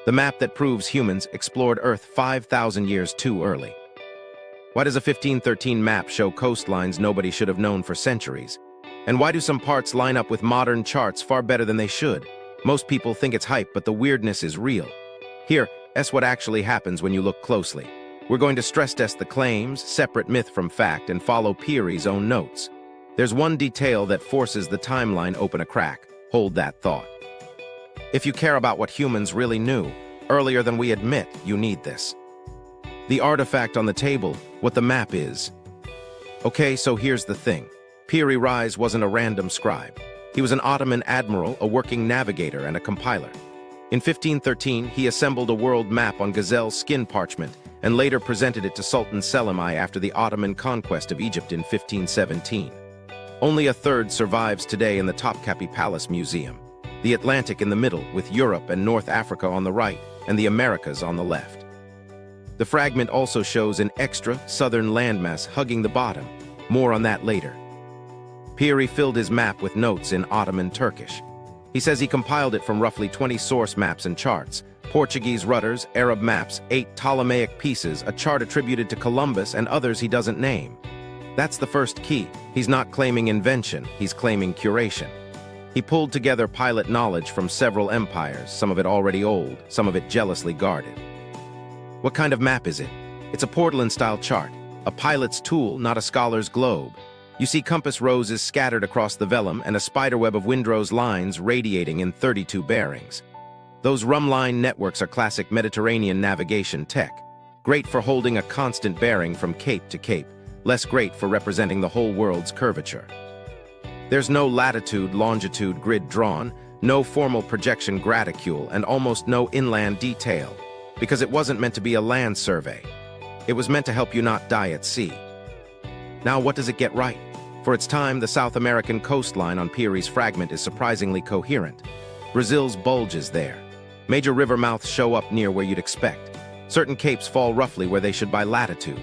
The map that proves humans explored Earth 5,000 years too early. Why does a 1513 map show coastlines nobody should have known for centuries? And why do some parts line up with modern charts far better than they should? Most people think it's hype, but the weirdness is real. Here, that's what actually happens when you look closely. We're going to stress test the claims, separate myth from fact, and follow Piri's own notes. There's one detail that forces the timeline open a crack. Hold that thought. If you care about what humans really knew, earlier than we admit, you need this. The artifact on the table, what the map is. Okay, so here's the thing. Piri Reis wasn't a random scribe. He was an Ottoman admiral, a working navigator, and a compiler. In 1513, he assembled a world map on gazelle skin parchment and later presented it to Sultan Selim I after the Ottoman conquest of Egypt in 1517. Only a third survives today in the Topkapi Palace Museum. The Atlantic in the middle, with Europe and North Africa on the right, and the Americas on the left. The fragment also shows an extra southern landmass hugging the bottom. More on that later. Piri filled his map with notes in Ottoman Turkish. He says he compiled it from roughly 20 source maps and charts, Portuguese rudders, Arab maps, 8 Ptolemaic pieces, a chart attributed to Columbus, and others he doesn't name. That's the first key. He's not claiming invention, he's claiming curation. He pulled together pilot knowledge from several empires, some of it already old, some of it jealously guarded. What kind of map is it? It's a Portland-style chart, a pilot's tool, not a scholar's globe. You see compass roses scattered across the vellum and a spiderweb of windrow's lines radiating in 32 bearings. Those rumline networks are classic Mediterranean navigation tech, great for holding a constant bearing from cape to cape, less great for representing the whole world's curvature. There's no latitude, longitude grid drawn, no formal projection graticule, and almost no inland detail, because it wasn't meant to be a land survey. It was meant to help you not die at sea. Now, what does it get right? For its time, the South American coastline on Piri's fragment is surprisingly coherent. Brazil's bulge is there. Major river mouths show up near where you'd expect. Certain capes fall roughly where they should by latitude.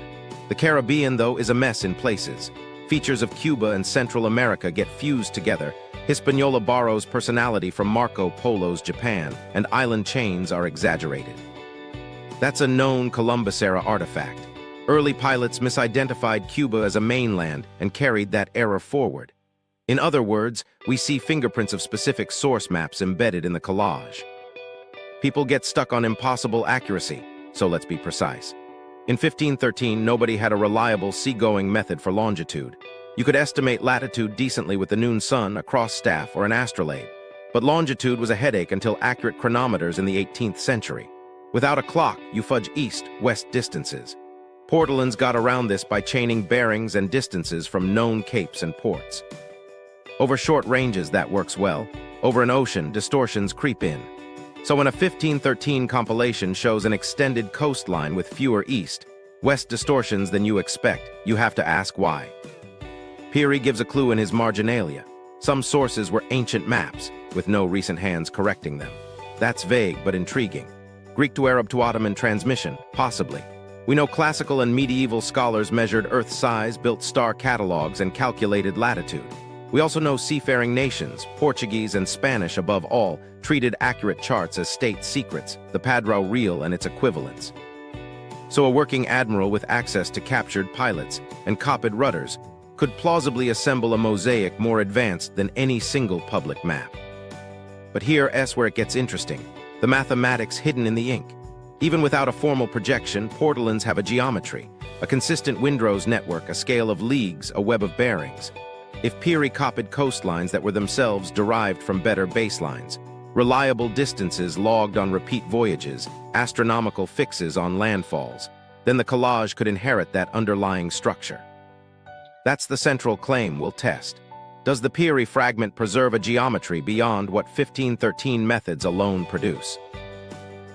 The Caribbean, though, is a mess in places. Features of Cuba and Central America get fused together. Hispaniola borrows personality from Marco Polo's Japan, and island chains are exaggerated. That's a known Columbus-era artifact. Early pilots misidentified Cuba as a mainland and carried that error forward. In other words, we see fingerprints of specific source maps embedded in the collage. People get stuck on impossible accuracy, so let's be precise. In 1513, nobody had a reliable seagoing method for longitude. You could estimate latitude decently with the noon sun, a cross staff, or an astrolabe. But longitude was a headache until accurate chronometers in the 18th century. Without a clock, you fudge east-west distances. Portland's got around this by chaining bearings and distances from known capes and ports. Over short ranges, that works well. Over an ocean, distortions creep in. So when a 1513 compilation shows an extended coastline with fewer east-west distortions than you expect, you have to ask why. Piri gives a clue in his marginalia. Some sources were ancient maps, with no recent hands correcting them. That's vague but intriguing. Greek to Arab to Ottoman transmission, possibly. We know classical and medieval scholars measured Earth size, built star catalogs, and calculated latitude. We also know seafaring nations, Portuguese and Spanish above all, treated accurate charts as state secrets, the Padrão Real and its equivalents. So a working admiral with access to captured pilots and copied rudders could plausibly assemble a mosaic more advanced than any single public map. But here's where it gets interesting, the mathematics hidden in the ink. Even without a formal projection, portlands have a geometry, a consistent windrows network, a scale of leagues, a web of bearings. If Piri copied coastlines that were themselves derived from better baselines, reliable distances logged on repeat voyages, astronomical fixes on landfalls, then the collage could inherit that underlying structure. That's the central claim we'll test. Does the Piri fragment preserve a geometry beyond what 1513 methods alone produce?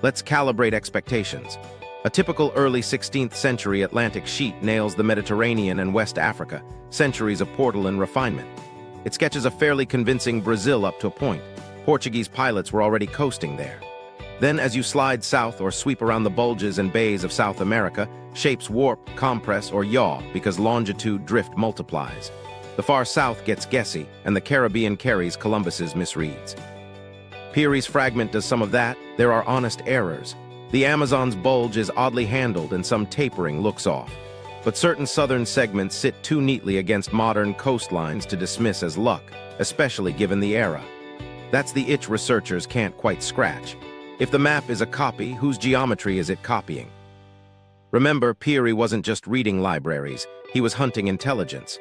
Let's calibrate expectations. A typical early 16th century Atlantic sheet nails the Mediterranean and West Africa, centuries of portolan refinement. It sketches a fairly convincing Brazil up to a point. Portuguese pilots were already coasting there. Then as you slide south or sweep around the bulges and bays of South America, shapes warp, compress, or yaw because longitude drift multiplies. The far south gets guessy, and the Caribbean carries Columbus's misreads. Piri's fragment does some of that, There are honest errors. The Amazon's bulge is oddly handled and some tapering looks off. But certain southern segments sit too neatly against modern coastlines to dismiss as luck, especially given the era. That's the itch researchers can't quite scratch. If the map is a copy, whose geometry is it copying? Remember, Piri wasn't just reading libraries, he was hunting intelligence.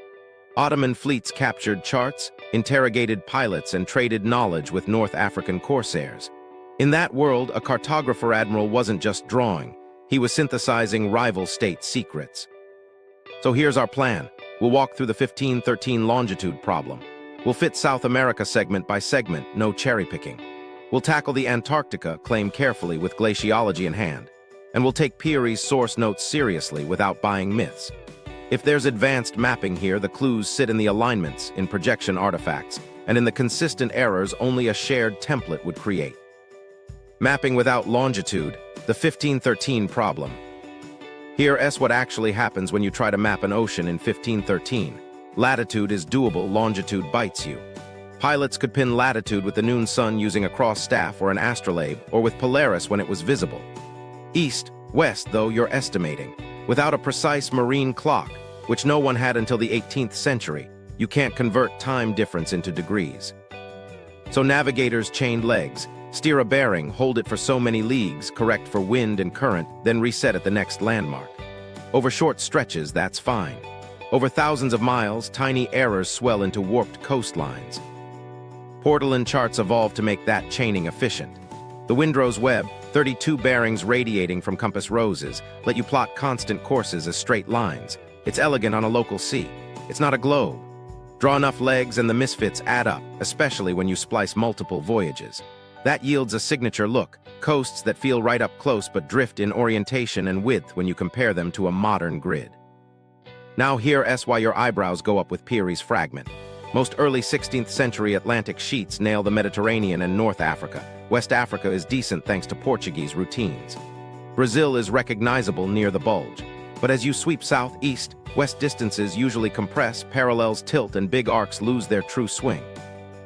Ottoman fleets captured charts, interrogated pilots, and traded knowledge with North African corsairs. In that world, a cartographer admiral wasn't just drawing, he was synthesizing rival state secrets. So here's our plan. We'll walk through the 1513 longitude problem. We'll fit South America segment by segment, no cherry-picking. We'll tackle the Antarctica claim carefully with glaciology in hand. And we'll take Piri's source notes seriously without buying myths. If there's advanced mapping here, the clues sit in the alignments, in projection artifacts, and in the consistent errors only a shared template would create. Mapping without longitude, the 1513 problem. Here's what actually happens when you try to map an ocean in 1513. Latitude is doable, longitude bites you. Pilots could pin latitude with the noon sun using a cross staff or an astrolabe, or with Polaris when it was visible. East, west, though, you're estimating. Without a precise marine clock, which no one had until the 18th century, you can't convert time difference into degrees. So navigators chained legs, steer a bearing, hold it for so many leagues, correct for wind and current, then reset at the next landmark. Over short stretches, that's fine. Over thousands of miles, tiny errors swell into warped coastlines. Portolan charts evolved to make that chaining efficient. The Windrow's web, 32 bearings radiating from compass roses, let you plot constant courses as straight lines. It's elegant on a local sea. It's not a globe. Draw enough legs and the misfits add up, especially when you splice multiple voyages. That yields a signature look, coasts that feel right up close but drift in orientation and width when you compare them to a modern grid. Now here's why your eyebrows go up with Piri's fragment. Most early 16th century Atlantic sheets nail the Mediterranean and North Africa. West Africa is decent thanks to Portuguese routines. Brazil is recognizable near the bulge. But as you sweep south, east, west distances usually compress, parallels tilt, and big arcs lose their true swing.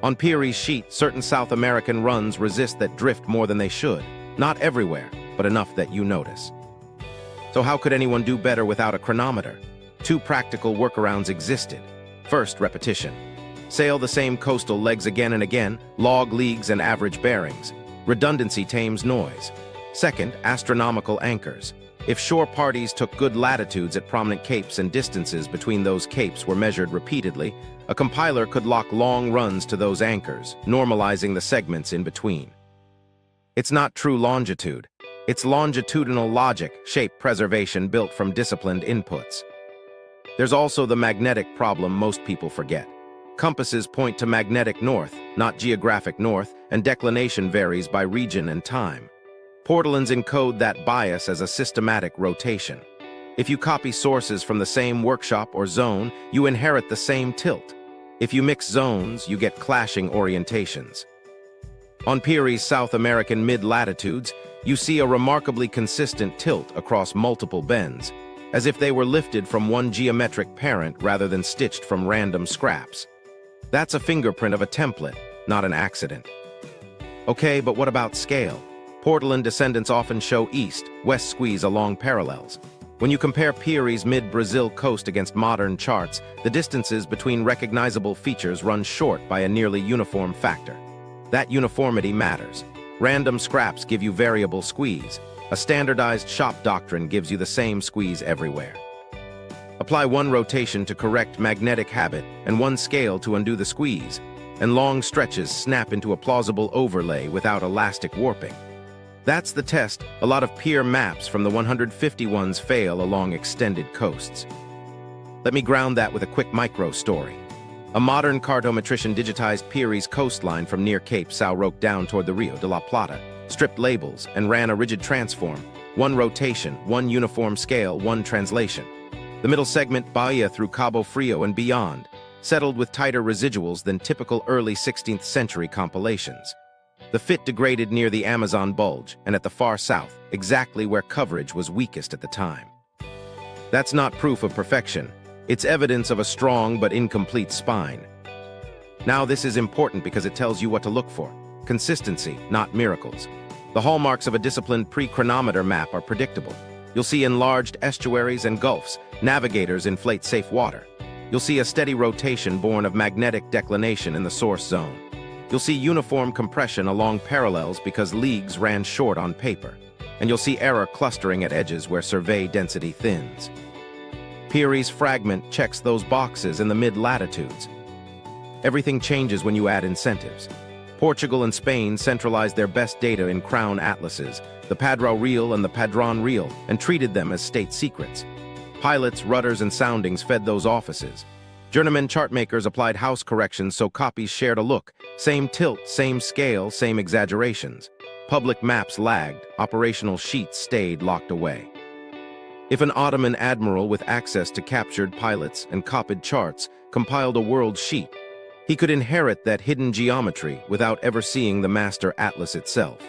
On Piri's sheet, certain South American runs resist that drift more than they should. Not everywhere, but enough that you notice. So how could anyone do better without a chronometer? Two practical workarounds existed. First, repetition. Sail the same coastal legs again and again, log leagues and average bearings. Redundancy tames noise. Second, astronomical anchors. If shore parties took good latitudes at prominent capes and distances between those capes were measured repeatedly, a compiler could lock long runs to those anchors, normalizing the segments in between. It's not true longitude. It's longitudinal logic, shape preservation built from disciplined inputs. There's also the magnetic problem most people forget. Compasses point to magnetic north, not geographic north, and declination varies by region and time. Portolans encode that bias as a systematic rotation. If you copy sources from the same workshop or zone, you inherit the same tilt. If you mix zones, you get clashing orientations. On Piri's South American mid-latitudes, you see a remarkably consistent tilt across multiple bends, as if they were lifted from one geometric parent rather than stitched from random scraps. That's a fingerprint of a template, not an accident. Okay, but what about scale? Portolan descendants often show east-west squeeze along parallels. When you compare Piri's mid-Brazil coast against modern charts, the distances between recognizable features run short by a nearly uniform factor. That uniformity matters. Random scraps give you variable squeeze. A standardized shop doctrine gives you the same squeeze everywhere. Apply one rotation to correct magnetic habit and one scale to undo the squeeze, and long stretches snap into a plausible overlay without elastic warping. That's the test. A lot of Piri maps from the 151s fail along extended coasts. Let me ground that with a quick micro story. A modern cartometrician digitized Piri's coastline from near Cape São Roque down toward the Rio de la Plata, stripped labels, and ran a rigid transform. One rotation, one uniform scale, one translation. The middle segment, Bahia through Cabo Frio and beyond, settled with tighter residuals than typical early 16th century compilations. The fit degraded near the Amazon bulge and at the far south, exactly where coverage was weakest at the time. That's not proof of perfection. It's evidence of a strong but incomplete spine. Now this is important because it tells you what to look for. Consistency, not miracles. The hallmarks of a disciplined pre-chronometer map are predictable. You'll see enlarged estuaries and gulfs. Navigators inflate safe water. You'll see a steady rotation born of magnetic declination in the source zone. You'll see uniform compression along parallels because leagues ran short on paper. And you'll see error clustering at edges where survey density thins. Piri's fragment checks those boxes in the mid-latitudes. Everything changes when you add incentives. Portugal and Spain centralized their best data in crown atlases, the Padrão Real and the Padrão Real, and treated them as state secrets. Pilots, rudders, and soundings fed those offices. Journeyman chartmakers applied house corrections so copies shared a look. Same tilt, same scale, same exaggerations. Public maps lagged, operational sheets stayed locked away. If an Ottoman admiral with access to captured pilots and copied charts compiled a world sheet, he could inherit that hidden geometry without ever seeing the master atlas itself.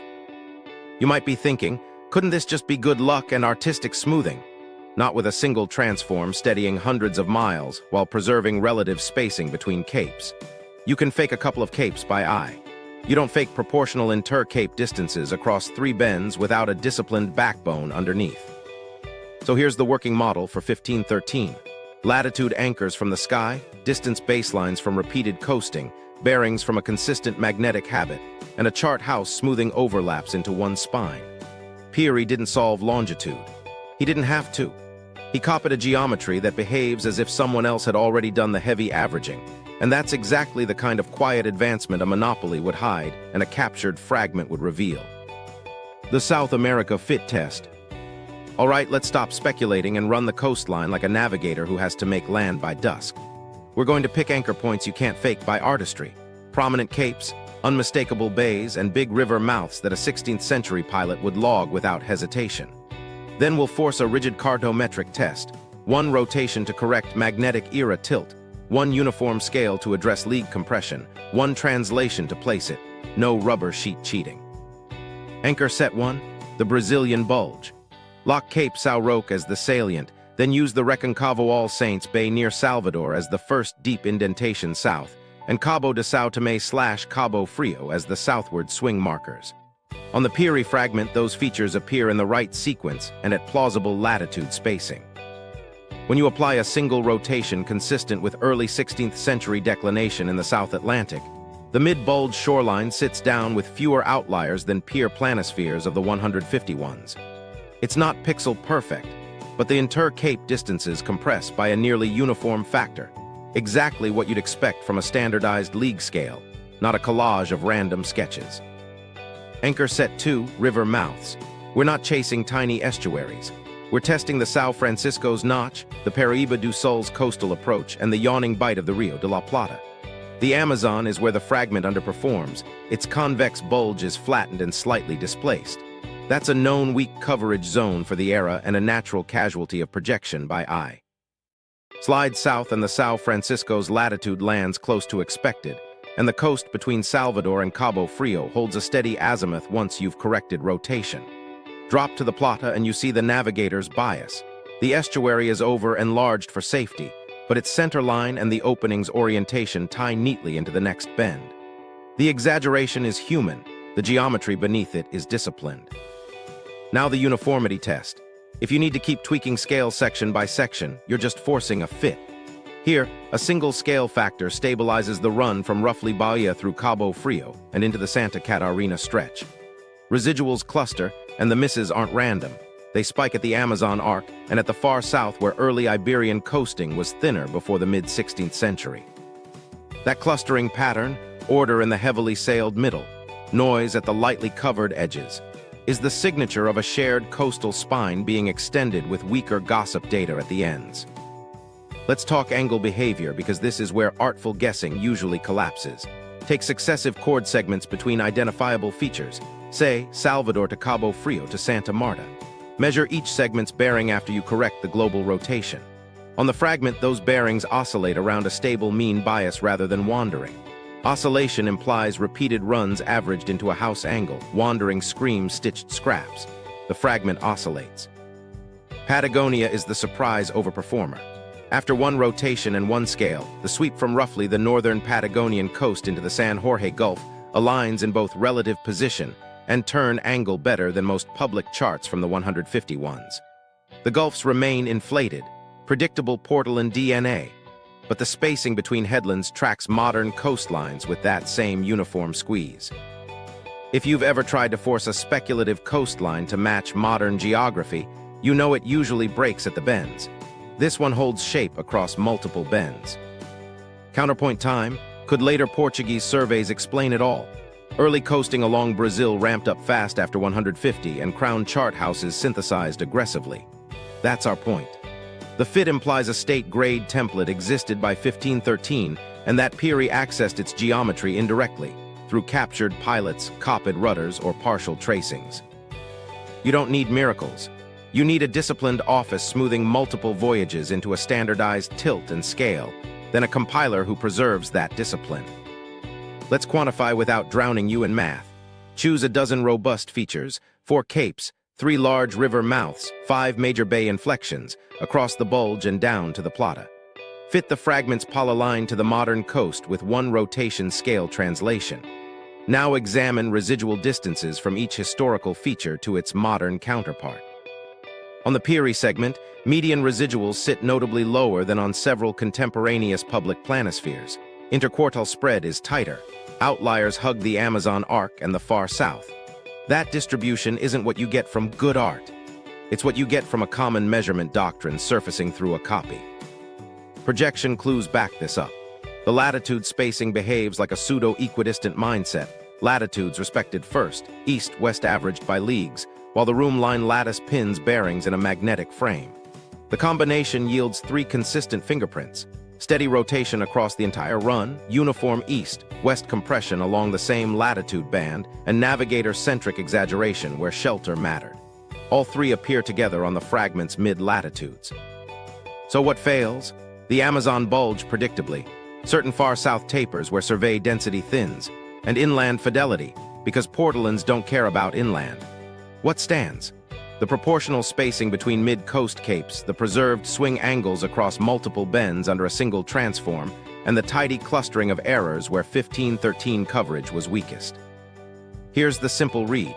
You might be thinking, couldn't this just be good luck and artistic smoothing? Not with a single transform steadying hundreds of miles while preserving relative spacing between capes. You can fake a couple of capes by eye. You don't fake proportional inter-cape distances across 3 bends without a disciplined backbone underneath. So here's the working model for 1513. Latitude anchors from the sky, distance baselines from repeated coasting, bearings from a consistent magnetic habit, and a chart house smoothing overlaps into one spine. Piri didn't solve longitude. He didn't have to. He copied a geometry that behaves as if someone else had already done the heavy averaging, and that's exactly the kind of quiet advancement a monopoly would hide and a captured fragment would reveal. The South America fit test. All right, let's stop speculating and run the coastline like a navigator who has to make land by dusk. We're going to pick anchor points you can't fake by artistry. Prominent capes, unmistakable bays, and big river mouths that a 16th century pilot would log without hesitation. Then we'll force a rigid cartometric test. 1 rotation to correct magnetic era tilt. 1 uniform scale to address league compression. 1 translation to place it. No rubber sheet cheating. Anchor set 1, the Brazilian bulge. Lock Cape São Roque as the salient, then use the Reconcavo All Saints Bay near Salvador as the first deep indentation south, and Cabo de São Tomé/Cabo Frio as the southward swing markers. On the Piri fragment, those features appear in the right sequence and at plausible latitude spacing. When you apply a single rotation consistent with early 16th century declination in the South Atlantic, the mid-bulge shoreline sits down with fewer outliers than peer planispheres of the 151s. It's not pixel perfect, but the inter-cape distances compress by a nearly uniform factor, exactly what you'd expect from a standardized league scale, not a collage of random sketches. Anchor set 2, river mouths. We're not chasing tiny estuaries. We're testing the São Francisco's notch, the Paraíba do Sul's coastal approach, and the yawning bite of the Rio de la Plata. The Amazon is where the fragment underperforms. Its convex bulge is flattened and slightly displaced. That's a known weak coverage zone for the era and a natural casualty of projection by eye. Slide south and the São Francisco's latitude lands close to expected, and the coast between Salvador and Cabo Frio holds a steady azimuth once you've corrected rotation. Drop to the Plata and you see the navigator's bias. The estuary is over-enlarged for safety, but its center line and the opening's orientation tie neatly into the next bend. The exaggeration is human, the geometry beneath it is disciplined. Now the uniformity test. If you need to keep tweaking scale section by section, you're just forcing a fit. Here, a single scale factor stabilizes the run from roughly Bahia through Cabo Frio and into the Santa Catarina stretch. Residuals cluster, and the misses aren't random. They spike at the Amazon arc and at the far south where early Iberian coasting was thinner before the mid-16th century. That clustering pattern, order in the heavily sailed middle, noise at the lightly covered edges, is the signature of a shared coastal spine being extended with weaker gossip data at the ends. Let's talk angle behavior because this is where artful guessing usually collapses. Take successive chord segments between identifiable features, say Salvador to Cabo Frio to Santa Marta. Measure each segment's bearing after you correct the global rotation. On the fragment, those bearings oscillate around a stable mean bias rather than wandering. Oscillation implies repeated runs averaged into a house angle, wandering screams stitched scraps. The fragment oscillates. Patagonia is the surprise overperformer. After 1 rotation and 1 scale, the sweep from roughly the northern Patagonian coast into the San Jorge Gulf aligns in both relative position and turn angle better than most public charts from the 150 ones. The gulfs remain inflated, predictable Portland DNA, but the spacing between headlands tracks modern coastlines with that same uniform squeeze. If you've ever tried to force a speculative coastline to match modern geography, you know it usually breaks at the bends. This one holds shape across multiple bends. Counterpoint time. Could later Portuguese surveys explain it all? Early coasting along Brazil ramped up fast after 150 and crown chart houses synthesized aggressively. That's our point. The fit implies a state-grade template existed by 1513 and that Piri accessed its geometry indirectly, through captured pilots, copied rudders, or partial tracings. You don't need miracles. You need a disciplined office smoothing multiple voyages into a standardized tilt and scale, then a compiler who preserves that discipline. Let's quantify without drowning you in math. Choose a dozen robust features, 4 capes, 3 large river mouths, 5 major bay inflections, across the bulge and down to the Plata. Fit the fragments polyline to the modern coast with 1 rotation scale translation. Now examine residual distances from each historical feature to its modern counterpart. On the Piri segment, median residuals sit notably lower than on several contemporaneous public planispheres. Interquartile spread is tighter. Outliers hug the Amazon arc and the far south. That distribution isn't what you get from good art. It's what you get from a common measurement doctrine surfacing through a copy. Projection clues back this up. The latitude spacing behaves like a pseudo-equidistant mindset. Latitudes respected first, east-west averaged by leagues, while the room line lattice pins bearings in a magnetic frame. The combination yields 3 consistent fingerprints: steady rotation across the entire run, uniform east-west compression along the same latitude band, and navigator-centric exaggeration where shelter mattered. All 3 appear together on the fragment's mid-latitudes. So what fails? The Amazon bulge, predictably, certain far south tapers where survey density thins, and inland fidelity, because portlands don't care about inland. What stands? The proportional spacing between mid-coast capes, the preserved swing angles across multiple bends under a single transform, and the tidy clustering of errors where 1513 coverage was weakest. Here's the simple read.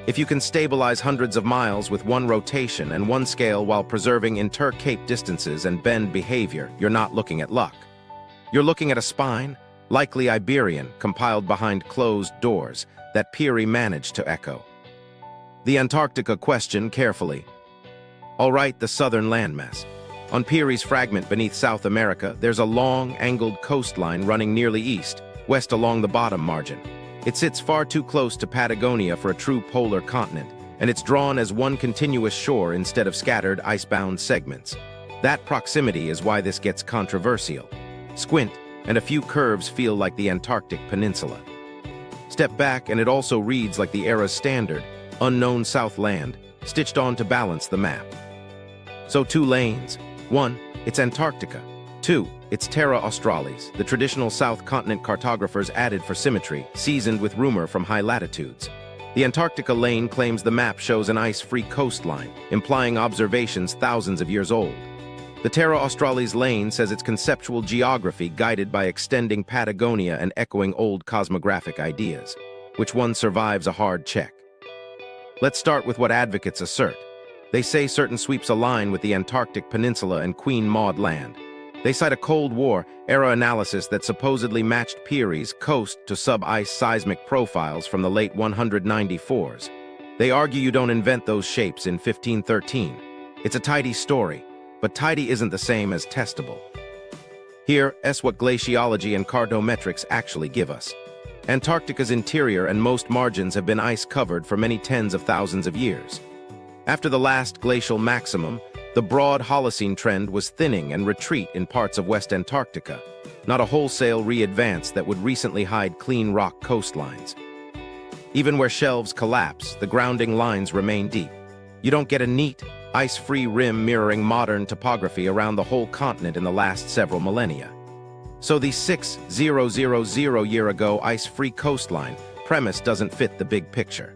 If you can stabilize hundreds of miles with 1 rotation and 1 scale while preserving inter-cape distances and bend behavior, you're not looking at luck. You're looking at a spine, likely Iberian, compiled behind closed doors, that Piri managed to echo. The Antarctica question carefully. All right, the southern landmass. On Piri's fragment beneath South America, there's a long, angled coastline running nearly east-west along the bottom margin. It sits far too close to Patagonia for a true polar continent, and it's drawn as one continuous shore instead of scattered icebound segments. That proximity is why this gets controversial. Squint, and a few curves feel like the Antarctic Peninsula. Step back, and it also reads like the era's standard, unknown South land, stitched on to balance the map. So 2 lanes. 1, it's Antarctica. 2, it's Terra Australis, the traditional South Continent cartographers added for symmetry, seasoned with rumor from high latitudes. The Antarctica lane claims the map shows an ice-free coastline, implying observations thousands of years old. The Terra Australis lane says it's conceptual geography guided by extending Patagonia and echoing old cosmographic ideas. Which one survives a hard check? Let's start with what advocates assert. They say certain sweeps align with the Antarctic Peninsula and Queen Maud Land. They cite a Cold War-era analysis that supposedly matched Piri's coast to sub-ice seismic profiles from the late 194s. They argue you don't invent those shapes in 1513. It's a tidy story, but tidy isn't the same as testable. Here's what glaciology and cartometrics actually give us. Antarctica's interior and most margins have been ice-covered for many tens of thousands of years. After the last glacial maximum, the broad Holocene trend was thinning and retreat in parts of West Antarctica, not a wholesale re-advance that would recently hide clean rock coastlines. Even where shelves collapse, the grounding lines remain deep. You don't get a neat, ice-free rim mirroring modern topography around the whole continent in the last several millennia. So the 6,000-year-ago ice-free coastline premise doesn't fit the big picture.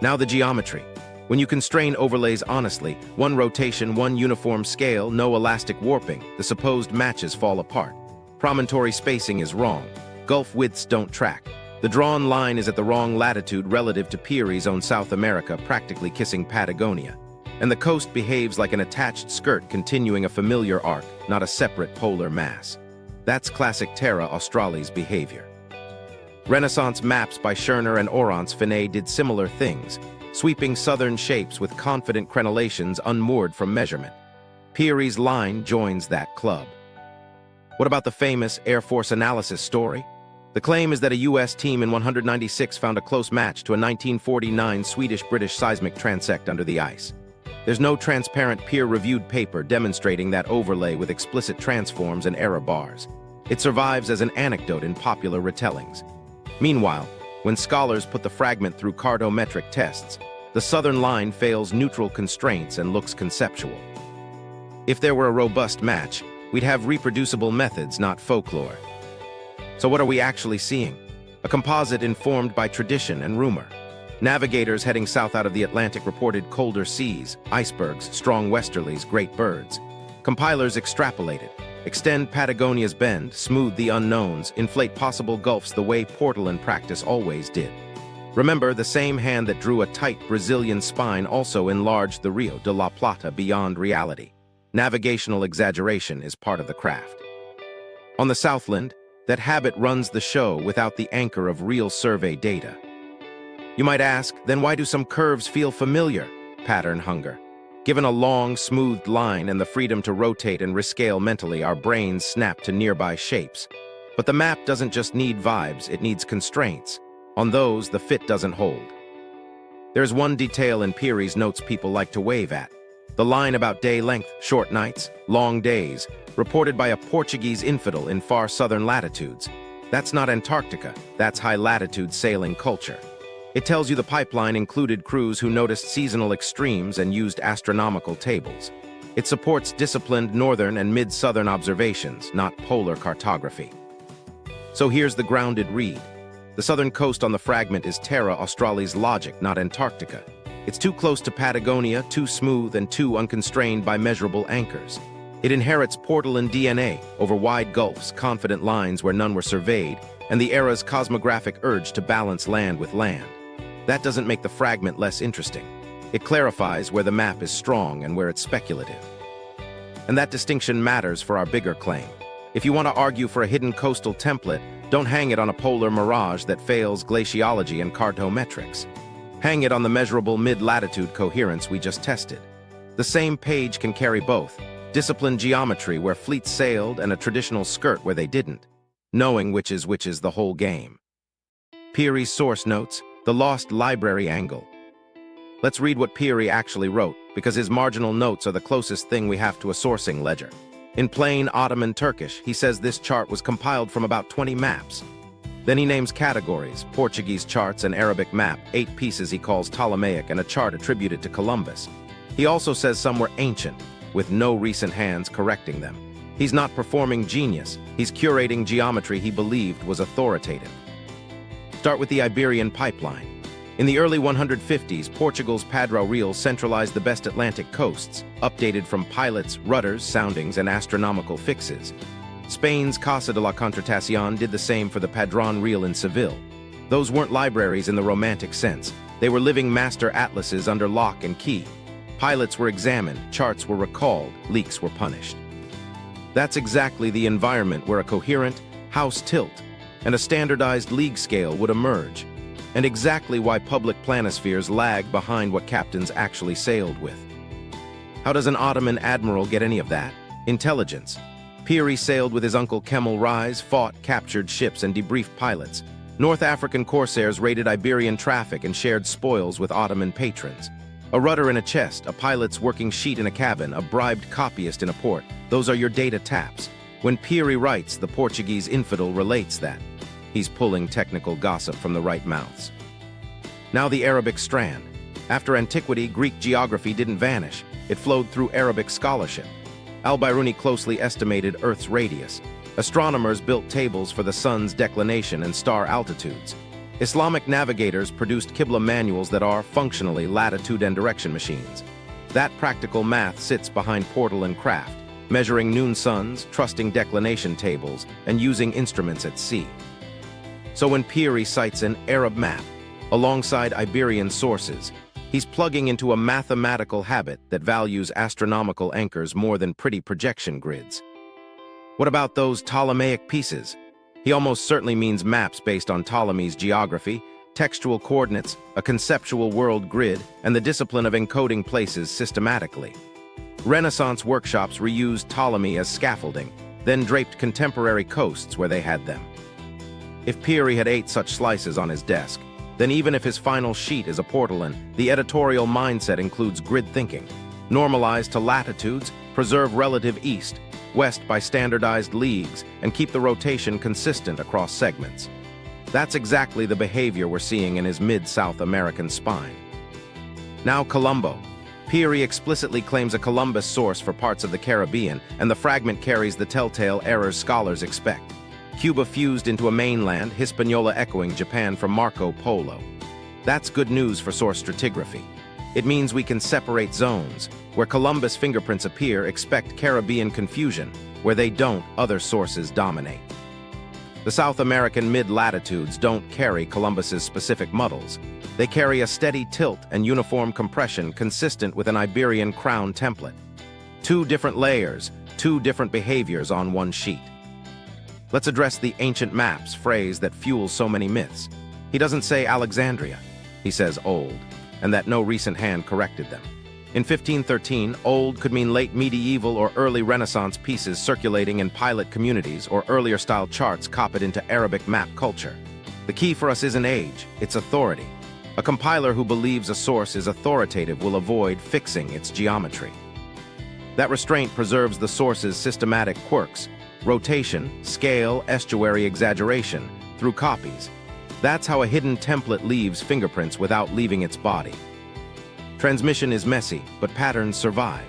Now the geometry. When you constrain overlays honestly, 1 rotation, 1 uniform scale, no elastic warping, the supposed matches fall apart. Promontory spacing is wrong. Gulf widths don't track. The drawn line is at the wrong latitude relative to Piri's own South America, practically kissing Patagonia. And the coast behaves like an attached skirt continuing a familiar arc, not a separate polar mass. That's classic Terra Australis behavior. Renaissance maps by Schirner and Orance Finet did similar things, sweeping southern shapes with confident crenellations unmoored from measurement. Piri's line joins that club. What about the famous Air Force analysis story? The claim is that a U.S. team in 196 found a close match to a 1949 Swedish-British seismic transect under the ice. There's no transparent peer-reviewed paper demonstrating that overlay with explicit transforms and error bars. It survives as an anecdote in popular retellings. Meanwhile, when scholars put the fragment through cartometric tests, the southern line fails neutral constraints and looks conceptual. If there were a robust match, we'd have reproducible methods, not folklore. So what are we actually seeing? A composite informed by tradition and rumor. Navigators heading south out of the Atlantic reported colder seas, icebergs, strong westerlies, great birds. Compilers extrapolated. Extend Patagonia's bend, smooth the unknowns, inflate possible gulfs the way Portolan practice always did. Remember, the same hand that drew a tight Brazilian spine also enlarged the Rio de la Plata beyond reality. Navigational exaggeration is part of the craft. On the Southland, that habit runs the show without the anchor of real survey data. You might ask, then why do some curves feel familiar? Pattern hunger. Given a long, smoothed line and the freedom to rotate and rescale mentally, our brains snap to nearby shapes. But the map doesn't just need vibes, it needs constraints. On those, the fit doesn't hold. There's one detail in Piri's notes people like to wave at. The line about day length, short nights, long days, reported by a Portuguese infidel in far southern latitudes. That's not Antarctica, that's high-latitude sailing culture. It tells you the pipeline included crews who noticed seasonal extremes and used astronomical tables. It supports disciplined northern and mid-southern observations, not polar cartography. So here's the grounded read. The southern coast on the fragment is Terra Australis logic, not Antarctica. It's too close to Patagonia, too smooth, and too unconstrained by measurable anchors. It inherits Portolan DNA over wide gulfs, confident lines where none were surveyed, and the era's cosmographic urge to balance land with land. That doesn't make the fragment less interesting. It clarifies where the map is strong and where it's speculative. And that distinction matters for our bigger claim. If you want to argue for a hidden coastal template, don't hang it on a polar mirage that fails glaciology and cartometrics. Hang it on the measurable mid-latitude coherence we just tested. The same page can carry both. Disciplined geometry where fleets sailed and a traditional skirt where they didn't. Knowing which is the whole game. Piri's source notes, the lost library angle. Let's read what Piri actually wrote, because his marginal notes are the closest thing we have to a sourcing ledger. In plain Ottoman Turkish, he says this chart was compiled from about 20 maps. Then he names categories, Portuguese charts, an Arabic map, 8 pieces he calls Ptolemaic, and a chart attributed to Columbus. He also says some were ancient, with no recent hands correcting them. He's not performing genius, he's curating geometry he believed was authoritative. Start with the Iberian pipeline. In the early 150s, Portugal's Padrão Real centralized the best Atlantic coasts, updated from pilots, rudders, soundings, and astronomical fixes. Spain's Casa de la Contratación did the same for the Padrón Real in Seville. Those weren't libraries in the romantic sense. They were living master atlases under lock and key. Pilots were examined, charts were recalled, leaks were punished. That's exactly the environment where a coherent house tilt and a standardized league scale would emerge, and exactly why public planispheres lag behind what captains actually sailed with. How does an Ottoman admiral get any of that? Intelligence. Piri sailed with his uncle Kemal Reis, fought, captured ships, and debriefed pilots. North African corsairs raided Iberian traffic and shared spoils with Ottoman patrons. A rudder in a chest, a pilot's working sheet in a cabin, a bribed copyist in a port. Those are your data taps. When Piri writes, the Portuguese infidel relates that. He's pulling technical gossip from the right mouths. Now the Arabic strand. After antiquity, Greek geography didn't vanish. It flowed through Arabic scholarship. Al-Biruni closely estimated Earth's radius. Astronomers built tables for the sun's declination and star altitudes. Islamic navigators produced Qibla manuals that are, functionally, latitude and direction machines. That practical math sits behind Portolan craft, measuring noon suns, trusting declination tables, and using instruments at sea. So when Piri cites an Arab map, alongside Iberian sources, he's plugging into a mathematical habit that values astronomical anchors more than pretty projection grids. What about those Ptolemaic pieces? He almost certainly means maps based on Ptolemy's geography, textual coordinates, a conceptual world grid, and the discipline of encoding places systematically. Renaissance workshops reused Ptolemy as scaffolding, then draped contemporary coasts where they had them. If Piri had 8 such slices on his desk, then even if his final sheet is a portolan, the editorial mindset includes grid thinking. Normalize to latitudes, preserve relative east, west by standardized leagues, and keep the rotation consistent across segments. That's exactly the behavior we're seeing in his mid-South American spine. Now Colombo. Piri explicitly claims a Columbus source for parts of the Caribbean, and the fragment carries the telltale errors scholars expect. Cuba fused into a mainland, Hispaniola echoing Japan from Marco Polo. That's good news for source stratigraphy. It means we can separate zones. Where Columbus fingerprints appear, expect Caribbean confusion. Where they don't, other sources dominate. The South American mid-latitudes don't carry Columbus's specific muddles. They carry a steady tilt and uniform compression consistent with an Iberian crown template. 2 different layers, 2 different behaviors on one sheet. Let's address the ancient maps phrase that fuels so many myths. He doesn't say Alexandria. He says old, and that no recent hand corrected them. In 1513, old could mean late medieval or early Renaissance pieces circulating in pilot communities or earlier style charts copied into Arabic map culture. The key for us isn't age, it's authority. A compiler who believes a source is authoritative will avoid fixing its geometry. That restraint preserves the source's systematic quirks, rotation, scale, estuary exaggeration, through copies. That's how a hidden template leaves fingerprints without leaving its body. Transmission is messy, but patterns survive.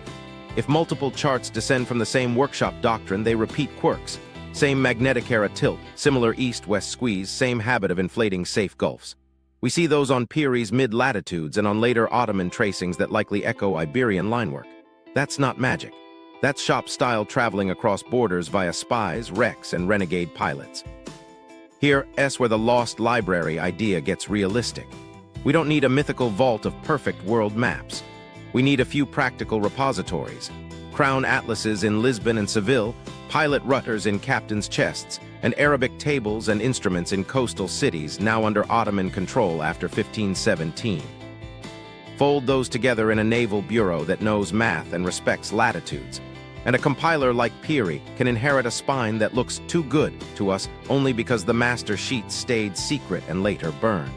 If multiple charts descend from the same workshop doctrine, they repeat quirks. Same magnetic era tilt, similar east-west squeeze, same habit of inflating safe gulfs. We see those on Piri's mid-latitudes and on later Ottoman tracings that likely echo Iberian linework. That's not magic. That's shop-style traveling across borders via spies, wrecks, and renegade pilots. Here, where the lost library idea gets realistic. We don't need a mythical vault of perfect world maps. We need a few practical repositories. Crown atlases in Lisbon and Seville, pilot rutters in captains' chests, and Arabic tables and instruments in coastal cities now under Ottoman control after 1517. Fold those together in a naval bureau that knows math and respects latitudes. And a compiler like Piri can inherit a spine that looks too good to us only because the master sheet stayed secret and later burned.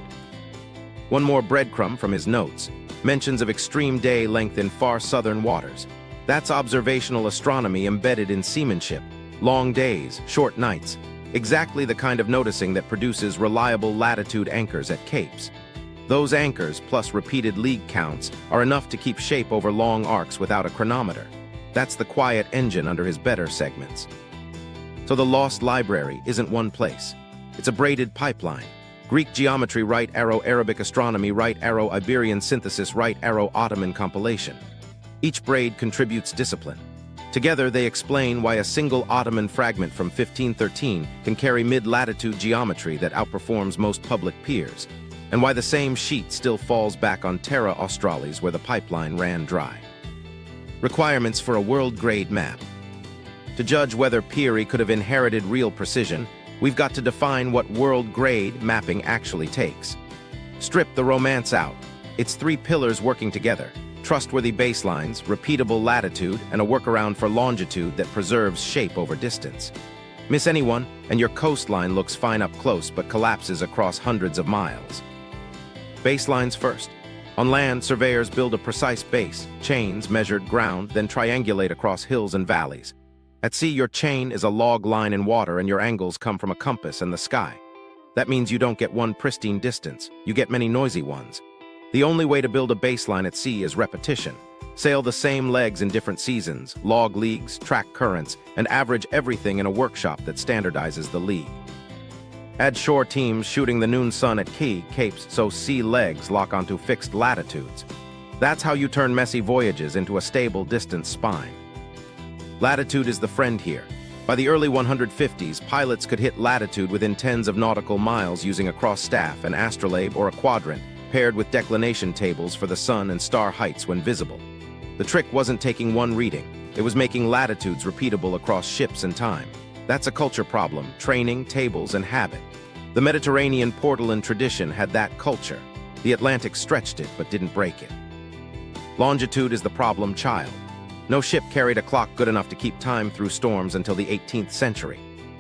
One more breadcrumb from his notes, mentions of extreme day length in far southern waters. That's observational astronomy embedded in seamanship. Long days, short nights. Exactly the kind of noticing that produces reliable latitude anchors at capes. Those anchors, plus repeated league counts, are enough to keep shape over long arcs without a chronometer. That's the quiet engine under his better segments. So the lost library isn't one place. It's a braided pipeline. Greek geometry, right arrow, Arabic astronomy, right arrow, Iberian synthesis, right arrow, Ottoman compilation. Each braid contributes discipline. Together, they explain why a single Ottoman fragment from 1513 can carry mid-latitude geometry that outperforms most public peers, and why the same sheet still falls back on Terra Australis where the pipeline ran dry. Requirements for a world-grade map. To judge whether Piri could have inherited real precision, we've got to define what world-grade mapping actually takes. Strip the romance out. It's 3 pillars working together: trustworthy baselines, repeatable latitude, and a workaround for longitude that preserves shape over distance. Miss anyone, and your coastline looks fine up close but collapses across hundreds of miles. Baselines first. On land, surveyors build a precise base, chains measured ground, then triangulate across hills and valleys. At sea, your chain is a log line in water and your angles come from a compass and the sky. That means you don't get one pristine distance, you get many noisy ones. The only way to build a baseline at sea is repetition. Sail the same legs in different seasons, log leagues, track currents, and average everything in a workshop that standardizes the league. Add shore teams shooting the noon sun at key capes so sea legs lock onto fixed latitudes. That's how you turn messy voyages into a stable distance spine. Latitude is the friend here. By the early 150s, pilots could hit latitude within tens of nautical miles using a cross-staff, an astrolabe, or a quadrant, paired with declination tables for the sun and star heights when visible. The trick wasn't taking one reading, it was making latitudes repeatable across ships and time. That's a culture problem: training, tables, and habit. The Mediterranean portalan tradition had that culture. The Atlantic stretched it but didn't break it. Longitude is the problem child. No ship carried a clock good enough to keep time through storms until the 18th century.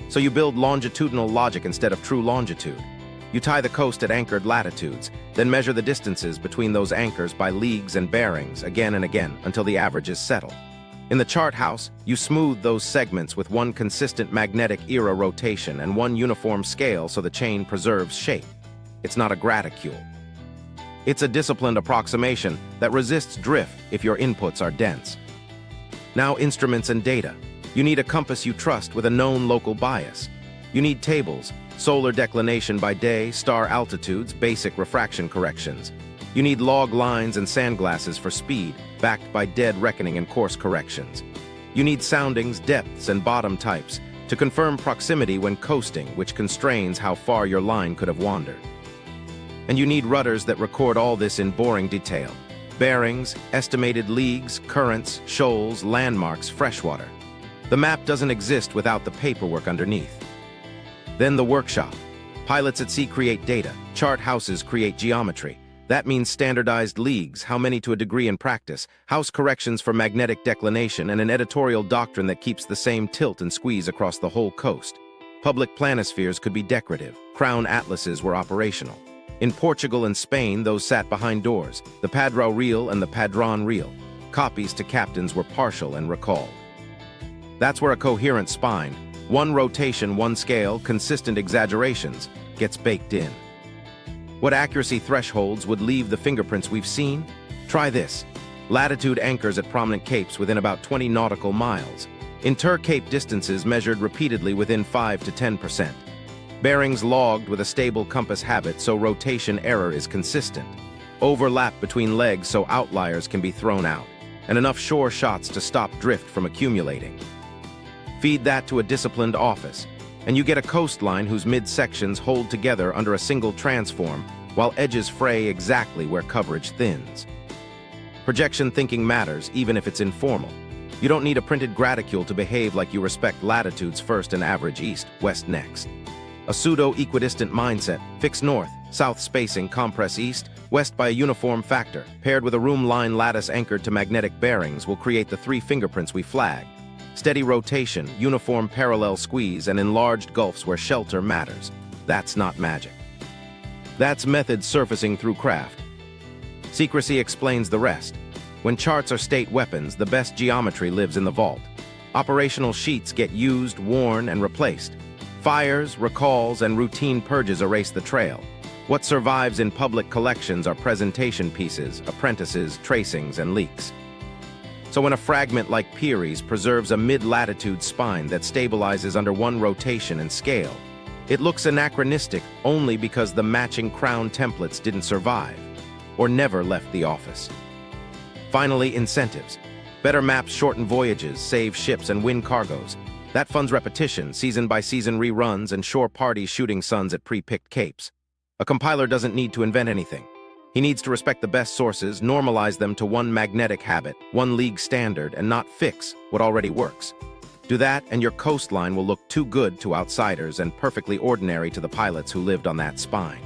So you build longitudinal logic instead of true longitude. You tie the coast at anchored latitudes, then measure the distances between those anchors by leagues and bearings again and again until the averages settle. In the chart house, you smooth those segments with one consistent magnetic era rotation and one uniform scale so the chain preserves shape. It's not a graticule. It's a disciplined approximation that resists drift if your inputs are dense. Now, instruments and data. You need a compass you trust with a known local bias. You need tables, solar declination by day, star altitudes, basic refraction corrections. You need log lines and sandglasses for speed, backed by dead reckoning and course corrections. You need soundings, depths, and bottom types to confirm proximity when coasting, which constrains how far your line could have wandered. And you need rudders that record all this in boring detail. Bearings, estimated leagues, currents, shoals, landmarks, freshwater. The map doesn't exist without the paperwork underneath. Then the workshop. Pilots at sea create data. Chart houses create geometry. That means standardized leagues, how many to a degree in practice, house corrections for magnetic declination, and an editorial doctrine that keeps the same tilt and squeeze across the whole coast. Public planispheres could be decorative. Crown atlases were operational. In Portugal and Spain, those sat behind doors, the Padrão Real and the Padrão Real. Copies to captains were partial and recalled. That's where a coherent spine, one rotation, one scale, consistent exaggerations, gets baked in. What accuracy thresholds would leave the fingerprints we've seen? Try this. Latitude anchors at prominent capes within about 20 nautical miles. Inter-cape distances measured repeatedly within 5 to 10%. Bearings logged with a stable compass habit so rotation error is consistent. Overlap between legs so outliers can be thrown out. And enough shore shots to stop drift from accumulating. Feed that to a disciplined office, and you get a coastline whose midsections hold together under a single transform, while edges fray exactly where coverage thins. Projection thinking matters, even if it's informal. You don't need a printed graticule to behave like you respect latitudes first and average east, west next. A pseudo-equidistant mindset, fix north, south spacing, compress east, west by a uniform factor, paired with a room line lattice anchored to magnetic bearings will create the 3 fingerprints we flagged. Steady rotation, uniform parallel squeeze, and enlarged gulfs where shelter matters. That's not magic. That's method surfacing through craft. Secrecy explains the rest. When charts are state weapons, the best geometry lives in the vault. Operational sheets get used, worn, and replaced. Fires, recalls, and routine purges erase the trail. What survives in public collections are presentation pieces, apprentices, tracings, and leaks. So when a fragment like Piri's preserves a mid-latitude spine that stabilizes under one rotation and scale, it looks anachronistic only because the matching crown templates didn't survive, or never left the office. Finally, incentives. Better maps shorten voyages, save ships, and win cargoes. That funds repetition, season-by-season reruns, and shore parties shooting suns at pre-picked capes. A compiler doesn't need to invent anything. He needs to respect the best sources, normalize them to one magnetic habit, one league standard, and not fix what already works. Do that, and your coastline will look too good to outsiders and perfectly ordinary to the pilots who lived on that spine.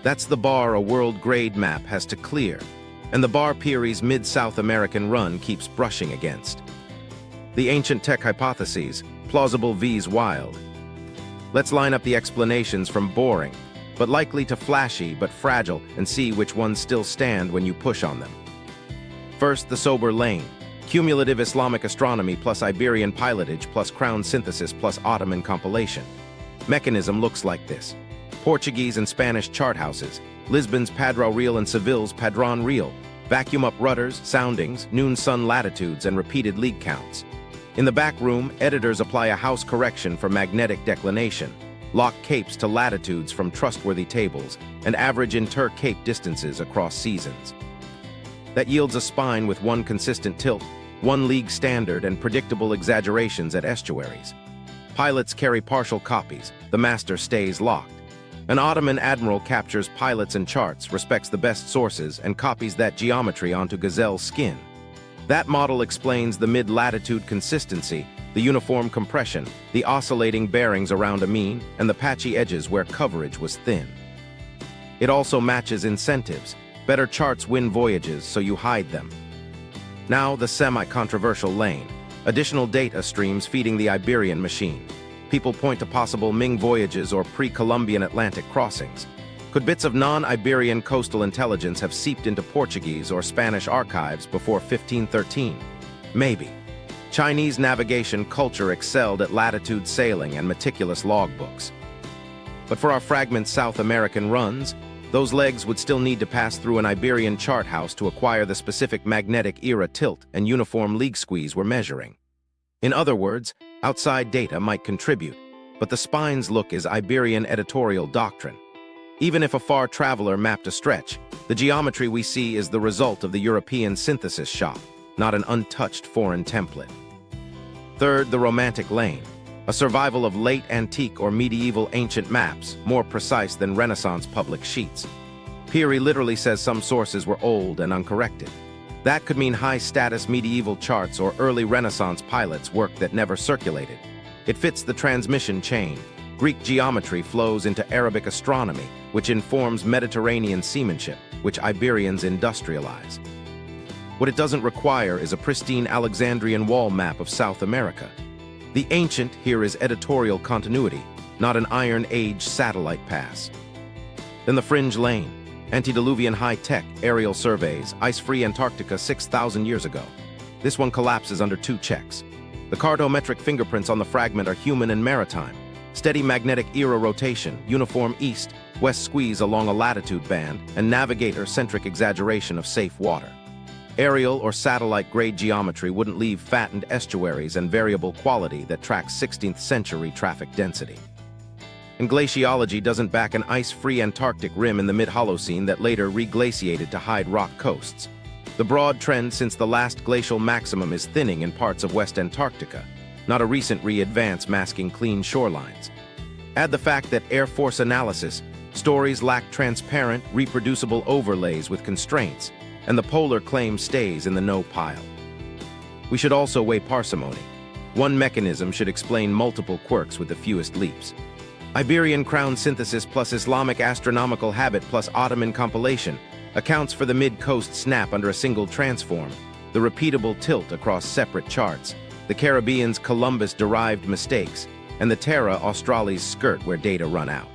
That's the bar a world-grade map has to clear, and the bar Piri's mid-South American run keeps brushing against. The ancient tech hypotheses, plausible vs wild. Let's line up the explanations from boring, but likely to flashy but fragile, and see which ones still stand when you push on them. First, the sober lane. Cumulative Islamic astronomy plus Iberian pilotage plus crown synthesis plus Ottoman compilation. Mechanism looks like this. Portuguese and Spanish chart houses, Lisbon's Padrão Real and Seville's Padrão Real, vacuum up rudders, soundings, noon sun latitudes, and repeated league counts. In the back room, editors apply a house correction for magnetic declination, lock capes to latitudes from trustworthy tables, and average inter-cape distances across seasons. That yields a spine with one consistent tilt, 1-league standard and predictable exaggerations at estuaries. Pilots carry partial copies, the master stays locked. An Ottoman admiral captures pilots and charts, respects the best sources, and copies that geometry onto gazelle skin. That model explains the mid-latitude consistency, the uniform compression, the oscillating bearings around a mean, and the patchy edges where coverage was thin. It also matches incentives. Better charts win voyages, so you hide them. Now, the semi-controversial lane. Additional data streams feeding the Iberian machine. People point to possible Ming voyages or pre-Columbian Atlantic crossings. Could bits of non-Iberian coastal intelligence have seeped into Portuguese or Spanish archives before 1513? Maybe. Chinese navigation culture excelled at latitude sailing and meticulous logbooks. But for our fragment South American runs, those legs would still need to pass through an Iberian chart house to acquire the specific magnetic era tilt and uniform league squeeze we're measuring. In other words, outside data might contribute, but the spine's look is Iberian editorial doctrine. Even if a far traveler mapped a stretch, the geometry we see is the result of the European synthesis shop, not an untouched foreign template. Third, the romantic lane. A survival of late antique or medieval ancient maps, more precise than Renaissance public sheets. Piri literally says some sources were old and uncorrected. That could mean high-status medieval charts or early Renaissance pilots' work that never circulated. It fits the transmission chain. Greek geometry flows into Arabic astronomy, which informs Mediterranean seamanship, which Iberians industrialize. What it doesn't require is a pristine Alexandrian wall map of South America. The ancient here is editorial continuity, not an Iron Age satellite pass. Then the fringe lane, antediluvian high-tech aerial surveys, ice-free Antarctica 6,000 years ago. This one collapses under 2 checks. The cartometric fingerprints on the fragment are human and maritime. Steady magnetic era rotation, uniform east-west squeeze along a latitude band, and navigator-centric exaggeration of safe water. Aerial or satellite-grade geometry wouldn't leave fattened estuaries and variable quality that tracks 16th century traffic density. And glaciology doesn't back an ice-free Antarctic rim in the mid-Holocene that later reglaciated to hide rock coasts. The broad trend since the last glacial maximum is thinning in parts of West Antarctica, not a recent re-advance masking clean shorelines. Add the fact that Air Force analysis stories lack transparent, reproducible overlays with constraints, and the polar claim stays in the no pile. We should also weigh parsimony. One mechanism should explain multiple quirks with the fewest leaps. Iberian crown synthesis plus Islamic astronomical habit plus Ottoman compilation accounts for the mid-coast snap under a single transform, the repeatable tilt across separate charts, the Caribbean's Columbus-derived mistakes, and the Terra Australis skirt where data run out.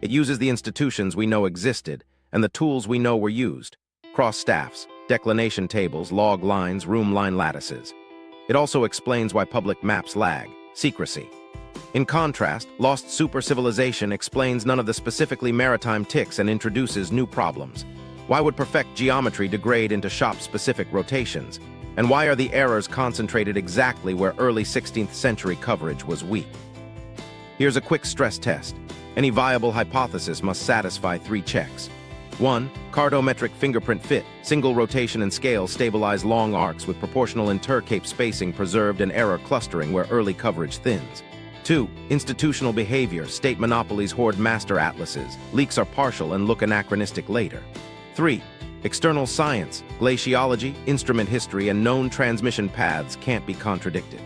It uses the institutions we know existed and the tools we know were used. Cross staffs, declination tables, log lines, room line lattices. It also explains why public maps lag. Secrecy. In contrast, lost super-civilization explains none of the specifically maritime ticks and introduces new problems. Why would perfect geometry degrade into shop-specific rotations? And why are the errors concentrated exactly where early 16th century coverage was weak? Here's a quick stress test. Any viable hypothesis must satisfy 3 checks. 1. Cartometric fingerprint fit, single rotation and scale stabilize long arcs with proportional intercape spacing preserved and error clustering where early coverage thins. 2. Institutional behavior, state monopolies hoard master atlases, leaks are partial and look anachronistic later. 3. External science, glaciology, instrument history, and known transmission paths can't be contradicted.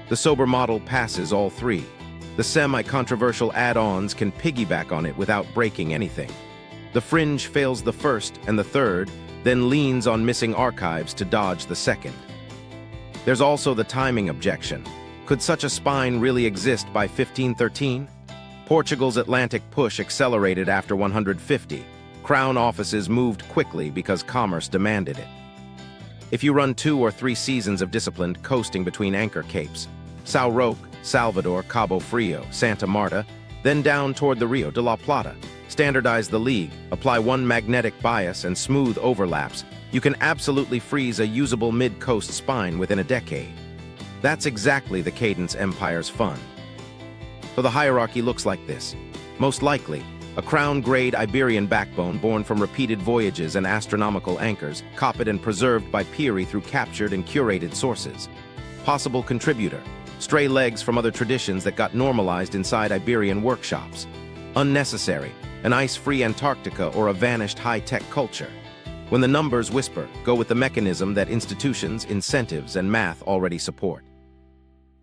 The sober model passes all 3. The semi-controversial add-ons can piggyback on it without breaking anything. The fringe fails the first and the third, then leans on missing archives to dodge the second. There's also the timing objection. Could such a spine really exist by 1513? Portugal's Atlantic push accelerated after 150. Crown offices moved quickly because commerce demanded it. If you run 2 or 3 seasons of disciplined coasting between anchor capes, São Roque, Salvador, Cabo Frio, Santa Marta, then down toward the Rio de la Plata, standardize the league, apply one magnetic bias and smooth overlaps, you can absolutely freeze a usable mid-coast spine within a decade. That's exactly the cadence empire's fun. So the hierarchy looks like this. Most likely, a crown-grade Iberian backbone born from repeated voyages and astronomical anchors, copied and preserved by Piri through captured and curated sources. Possible contributor: stray legs from other traditions that got normalized inside Iberian workshops. Unnecessary: an ice-free Antarctica or a vanished high-tech culture. When the numbers whisper, go with the mechanism that institutions, incentives, and math already support.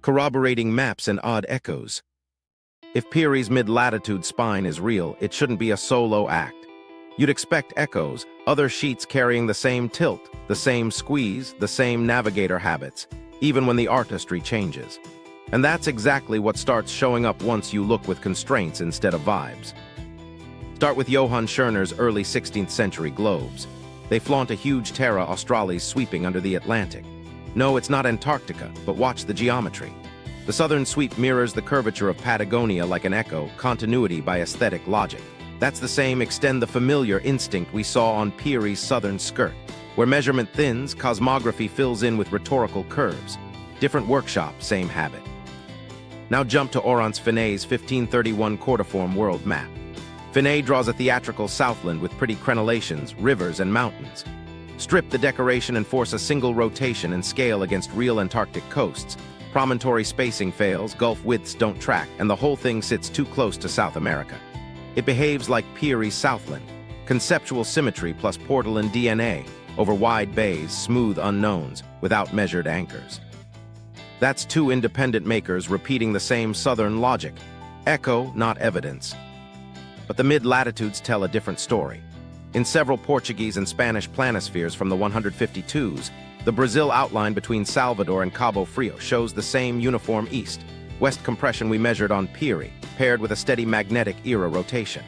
Corroborating maps and odd echoes. If Piri's mid-latitude spine is real, it shouldn't be a solo act. You'd expect echoes, other sheets carrying the same tilt, the same squeeze, the same navigator habits, even when the artistry changes. And that's exactly what starts showing up once you look with constraints instead of vibes. Start with Johann Scherner's early 16th century globes. They flaunt a huge Terra Australis sweeping under the Atlantic. No, it's not Antarctica, but watch the geometry. The southern sweep mirrors the curvature of Patagonia like an echo, continuity by aesthetic logic. That's the same extend the familiar instinct we saw on Piri's southern skirt. Where measurement thins, cosmography fills in with rhetorical curves. Different workshop, same habit. Now jump to Orance Finet's 1531 Quartiform World Map. Finet draws a theatrical southland with pretty crenellations, rivers, and mountains. Strip the decoration and force a single rotation and scale against real Antarctic coasts. Promontory spacing fails, gulf widths don't track, and the whole thing sits too close to South America. It behaves like Piri's Southland. Conceptual symmetry plus portal and DNA, over wide bays, smooth unknowns, without measured anchors. That's two independent makers repeating the same southern logic. Echo, not evidence. But the mid-latitudes tell a different story. In several Portuguese and Spanish planispheres from the 152s, the Brazil outline between Salvador and Cabo Frio shows the same uniform east-west compression we measured on Piri, paired with a steady magnetic era rotation.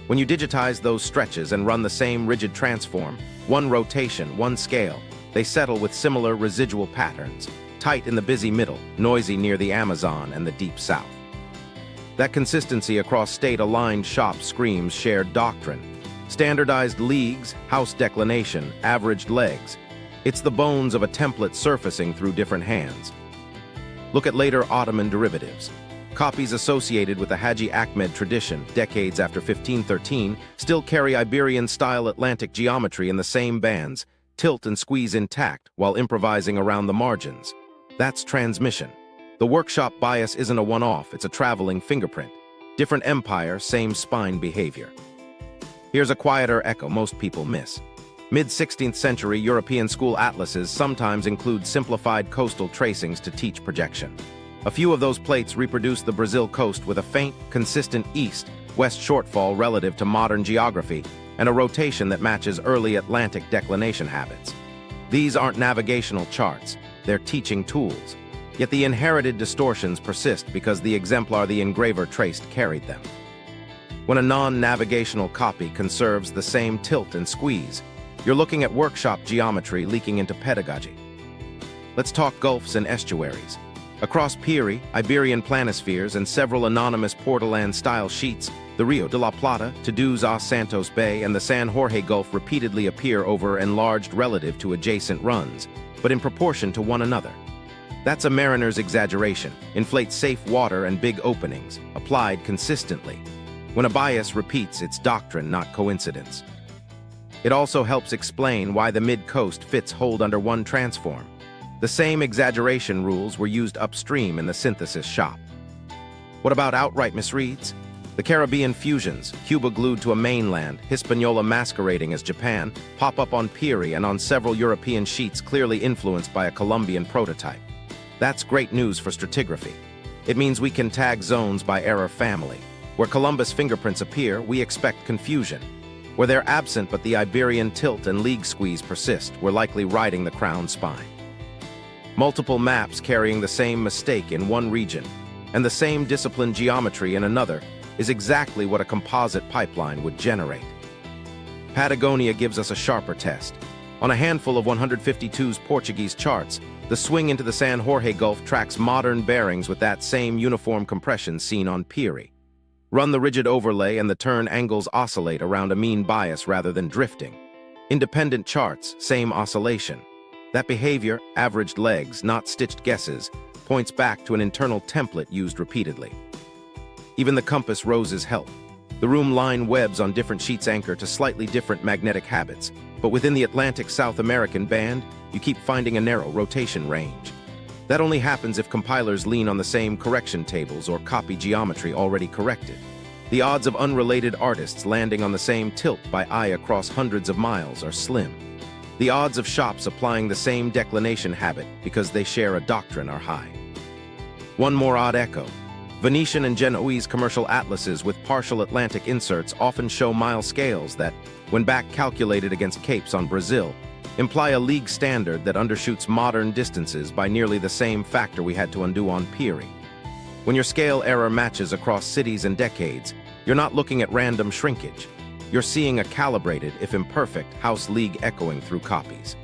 When you digitize those stretches and run the same rigid transform, one rotation, one scale, they settle with similar residual patterns, tight in the busy middle, noisy near the Amazon and the deep south. That consistency across state-aligned shops screams shared doctrine. Standardized leagues, house declination, averaged legs. It's the bones of a template surfacing through different hands. Look at later Ottoman derivatives. Copies associated with the Haji Ahmed tradition, decades after 1513, still carry Iberian-style Atlantic geometry in the same bands, tilt and squeeze intact while improvising around the margins. That's transmission. The workshop bias isn't a one-off, it's a traveling fingerprint. Different empire, same spine behavior. Here's a quieter echo most people miss. Mid-16th century European school atlases sometimes include simplified coastal tracings to teach projection. A few of those plates reproduce the Brazil coast with a faint, consistent east-west shortfall relative to modern geography and a rotation that matches early Atlantic declination habits. These aren't navigational charts, they're teaching tools. Yet the inherited distortions persist because the exemplar the engraver traced carried them. When a non-navigational copy conserves the same tilt and squeeze, you're looking at workshop geometry leaking into pedagogy. Let's talk gulfs and estuaries. Across Piri, Iberian planispheres, and several anonymous Portoland-style sheets, the Rio de la Plata, Tuduz a Santos Bay, and the San Jorge Gulf repeatedly appear over enlarged relative to adjacent runs, but in proportion to one another. That's a mariner's exaggeration, inflates safe water and big openings, applied consistently. When a bias repeats, it's doctrine, not coincidence. It also helps explain why the mid-coast fits hold under one transform. The same exaggeration rules were used upstream in the synthesis shop. What about outright misreads? The Caribbean fusions, Cuba glued to a mainland, Hispaniola masquerading as Japan, pop up on Piri and on several European sheets clearly influenced by a Colombian prototype. That's great news for stratigraphy. It means we can tag zones by error family. Where Columbus fingerprints appear, we expect confusion. Where they're absent but the Iberian tilt and league squeeze persist, we're likely riding the crown spine. Multiple maps carrying the same mistake in one region and the same disciplined geometry in another is exactly what a composite pipeline would generate. Patagonia gives us a sharper test. On a handful of 152's Portuguese charts, the swing into the San Jorge Gulf tracks modern bearings with that same uniform compression seen on Piri. Run the rigid overlay and the turn angles oscillate around a mean bias rather than drifting. Independent charts, same oscillation. That behavior, averaged legs, not stitched guesses, points back to an internal template used repeatedly. Even the compass roses help. The room line webs on different sheets anchor to slightly different magnetic habits, but within the Atlantic South American band, you keep finding a narrow rotation range. That only happens if compilers lean on the same correction tables or copy geometry already corrected. The odds of unrelated artists landing on the same tilt by eye across hundreds of miles are slim. The odds of shops applying the same declination habit because they share a doctrine are high. One more odd echo. Venetian and Genoese commercial atlases with partial Atlantic inserts often show mile scales that, when back calculated against capes on Brazil, imply a league standard that undershoots modern distances by nearly the same factor we had to undo on Piri. When your scale error matches across cities and decades, you're not looking at random shrinkage. You're seeing a calibrated, if imperfect, house league echoing through copies.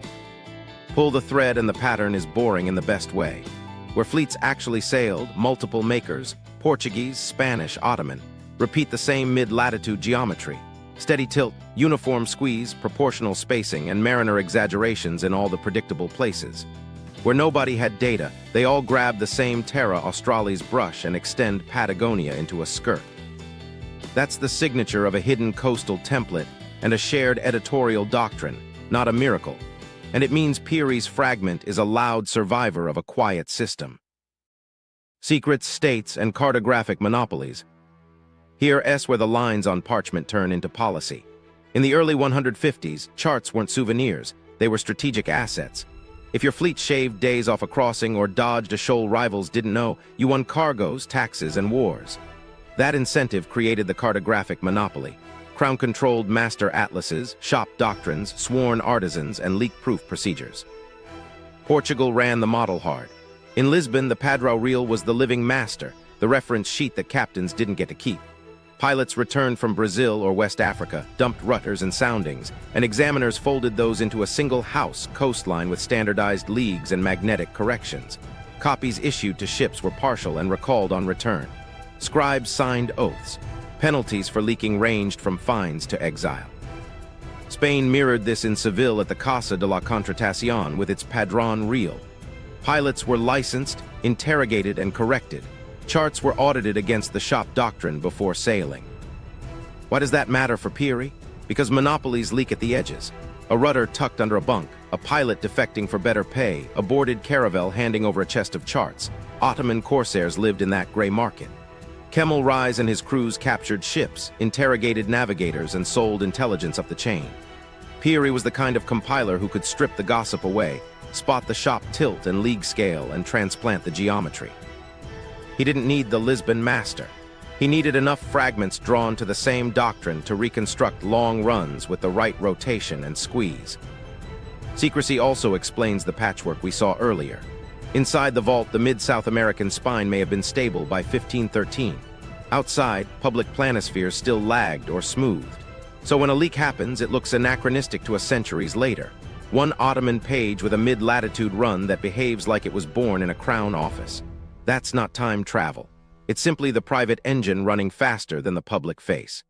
Pull the thread and the pattern is boring in the best way. Where fleets actually sailed, multiple makers, Portuguese, Spanish, Ottoman, repeat the same mid-latitude geometry. Steady tilt, uniform squeeze, proportional spacing, and mariner exaggerations in all the predictable places. Where nobody had data, they all grab the same Terra Australis brush and extend Patagonia into a skirt. That's the signature of a hidden coastal template and a shared editorial doctrine, not a miracle. And it means Piri's fragment is a loud survivor of a quiet system. Secrets, states, and cartographic monopolies. Here where the lines on parchment turn into policy. In the early 150s, charts weren't souvenirs, they were strategic assets. If your fleet shaved days off a crossing or dodged a shoal rivals didn't know, you won cargoes, taxes, and wars. That incentive created the cartographic monopoly. Crown-controlled master atlases, shop doctrines, sworn artisans, and leak-proof procedures. Portugal ran the model hard. In Lisbon, the Padrão Real was the living master, the reference sheet that captains didn't get to keep. Pilots returned from Brazil or West Africa, dumped rudders and soundings, and examiners folded those into a single house coastline with standardized leagues and magnetic corrections. Copies issued to ships were partial and recalled on return. Scribes signed oaths. Penalties for leaking ranged from fines to exile. Spain mirrored this in Seville at the Casa de la Contratación with its Padrón Real. Pilots were licensed, interrogated, and corrected. Charts were audited against the shop doctrine before sailing. Why does that matter for Piri? Because monopolies leak at the edges. A rudder tucked under a bunk, a pilot defecting for better pay, a boarded caravel handing over a chest of charts. Ottoman corsairs lived in that gray market. Kemal Reis and his crews captured ships, interrogated navigators, and sold intelligence up the chain. Piri was the kind of compiler who could strip the gossip away, spot the shop tilt and league scale, and transplant the geometry. He didn't need the Lisbon master. He needed enough fragments drawn to the same doctrine to reconstruct long runs with the right rotation and squeeze. Secrecy also explains the patchwork we saw earlier. Inside the vault, the mid-South American spine may have been stable by 1513. Outside, public planispheres still lagged or smoothed. So when a leak happens, it looks anachronistic to a centuries later. One Ottoman page with a mid-latitude run that behaves like it was born in a crown office. That's not time travel. It's simply the private engine running faster than the public face.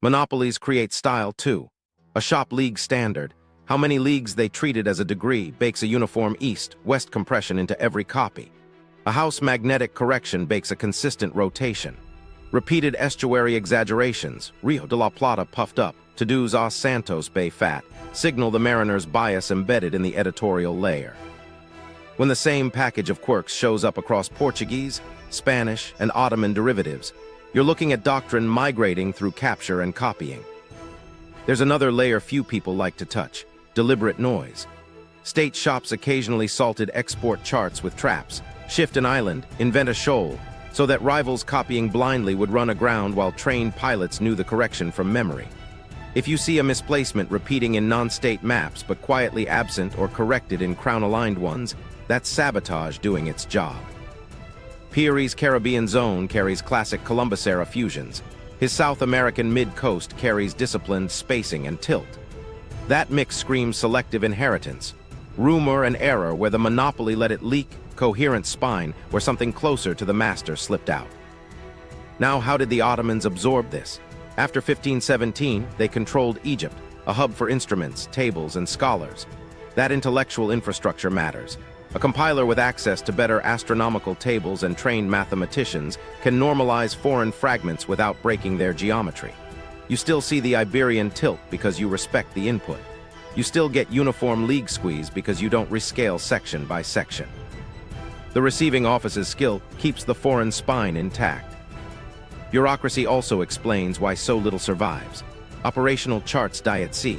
Monopolies create style too. A shop league standard, how many leagues they treated as a degree, bakes a uniform east-west compression into every copy. A house magnetic correction bakes a consistent rotation. Repeated estuary exaggerations, Rio de la Plata puffed up, to-dos Os Santos Bay fat, signal the mariner's bias embedded in the editorial layer. When the same package of quirks shows up across Portuguese, Spanish, and Ottoman derivatives, you're looking at doctrine migrating through capture and copying. There's another layer few people like to touch: deliberate noise. State shops occasionally salted export charts with traps, shift an island, invent a shoal, so that rivals copying blindly would run aground while trained pilots knew the correction from memory. If you see a misplacement repeating in non-state maps but quietly absent or corrected in crown-aligned ones, that's sabotage doing its job. Piri's Caribbean zone carries classic Columbus-era fusions. His South American mid-coast carries disciplined spacing and tilt. That mix screams selective inheritance, rumor and error where the monopoly let it leak, coherent spine where something closer to the master slipped out. Now, how did the Ottomans absorb this? After 1517, they controlled Egypt, a hub for instruments, tables, and scholars. That intellectual infrastructure matters. A compiler with access to better astronomical tables and trained mathematicians can normalize foreign fragments without breaking their geometry. You still see the Iberian tilt because you respect the input. You still get uniform league squeeze because you don't rescale section by section. The receiving office's skill keeps the foreign spine intact. Bureaucracy also explains why so little survives. Operational charts die at sea.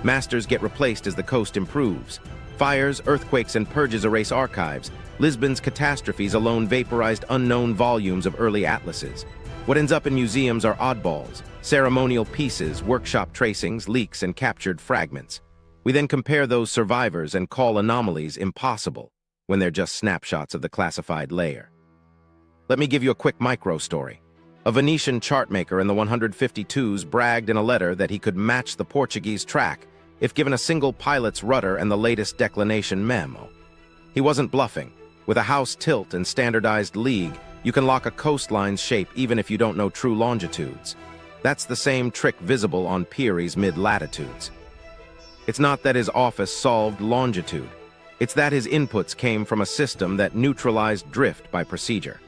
Masters get replaced as the coast improves. Fires, earthquakes, and purges erase archives. Lisbon's catastrophes alone vaporized unknown volumes of early atlases. What ends up in museums are oddballs, ceremonial pieces, workshop tracings, leaks, and captured fragments. We then compare those survivors and call anomalies impossible when they're just snapshots of the classified layer. Let me give you a quick micro story. A Venetian chartmaker in the 152s bragged in a letter that he could match the Portuguese track if given a single pilot's rudder and the latest declination memo. He wasn't bluffing. With a house tilt and standardized league, you can lock a coastline's shape even if you don't know true longitudes. That's the same trick visible on Piri's mid-latitudes. It's not that his office solved longitude. It's that his inputs came from a system that neutralized drift by procedure.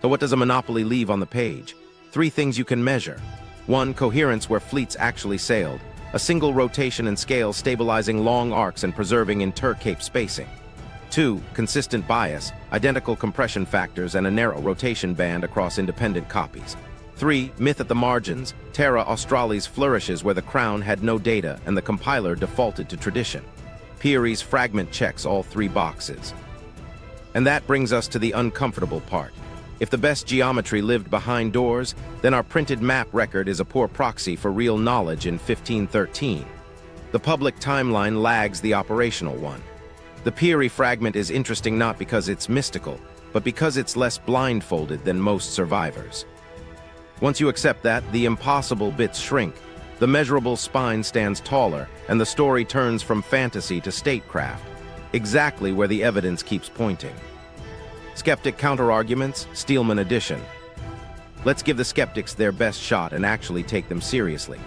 So what does a monopoly leave on the page? 3 things you can measure. 1, coherence where fleets actually sailed. A single rotation and scale stabilizing long arcs and preserving inter-cape spacing. 2, consistent bias, identical compression factors and a narrow rotation band across independent copies. 3, myth at the margins, Terra Australis flourishes where the crown had no data and the compiler defaulted to tradition. Piri's fragment checks all 3 boxes. And that brings us to the uncomfortable part. If the best geometry lived behind doors, then our printed map record is a poor proxy for real knowledge in 1513. The public timeline lags the operational one. The Piri fragment is interesting not because it's mystical, but because it's less blindfolded than most survivors. Once you accept that, the impossible bits shrink, the measurable spine stands taller, and the story turns from fantasy to statecraft, exactly where the evidence keeps pointing. Skeptic counterarguments, Steelman edition. Let's give the skeptics their best shot and actually take them seriously.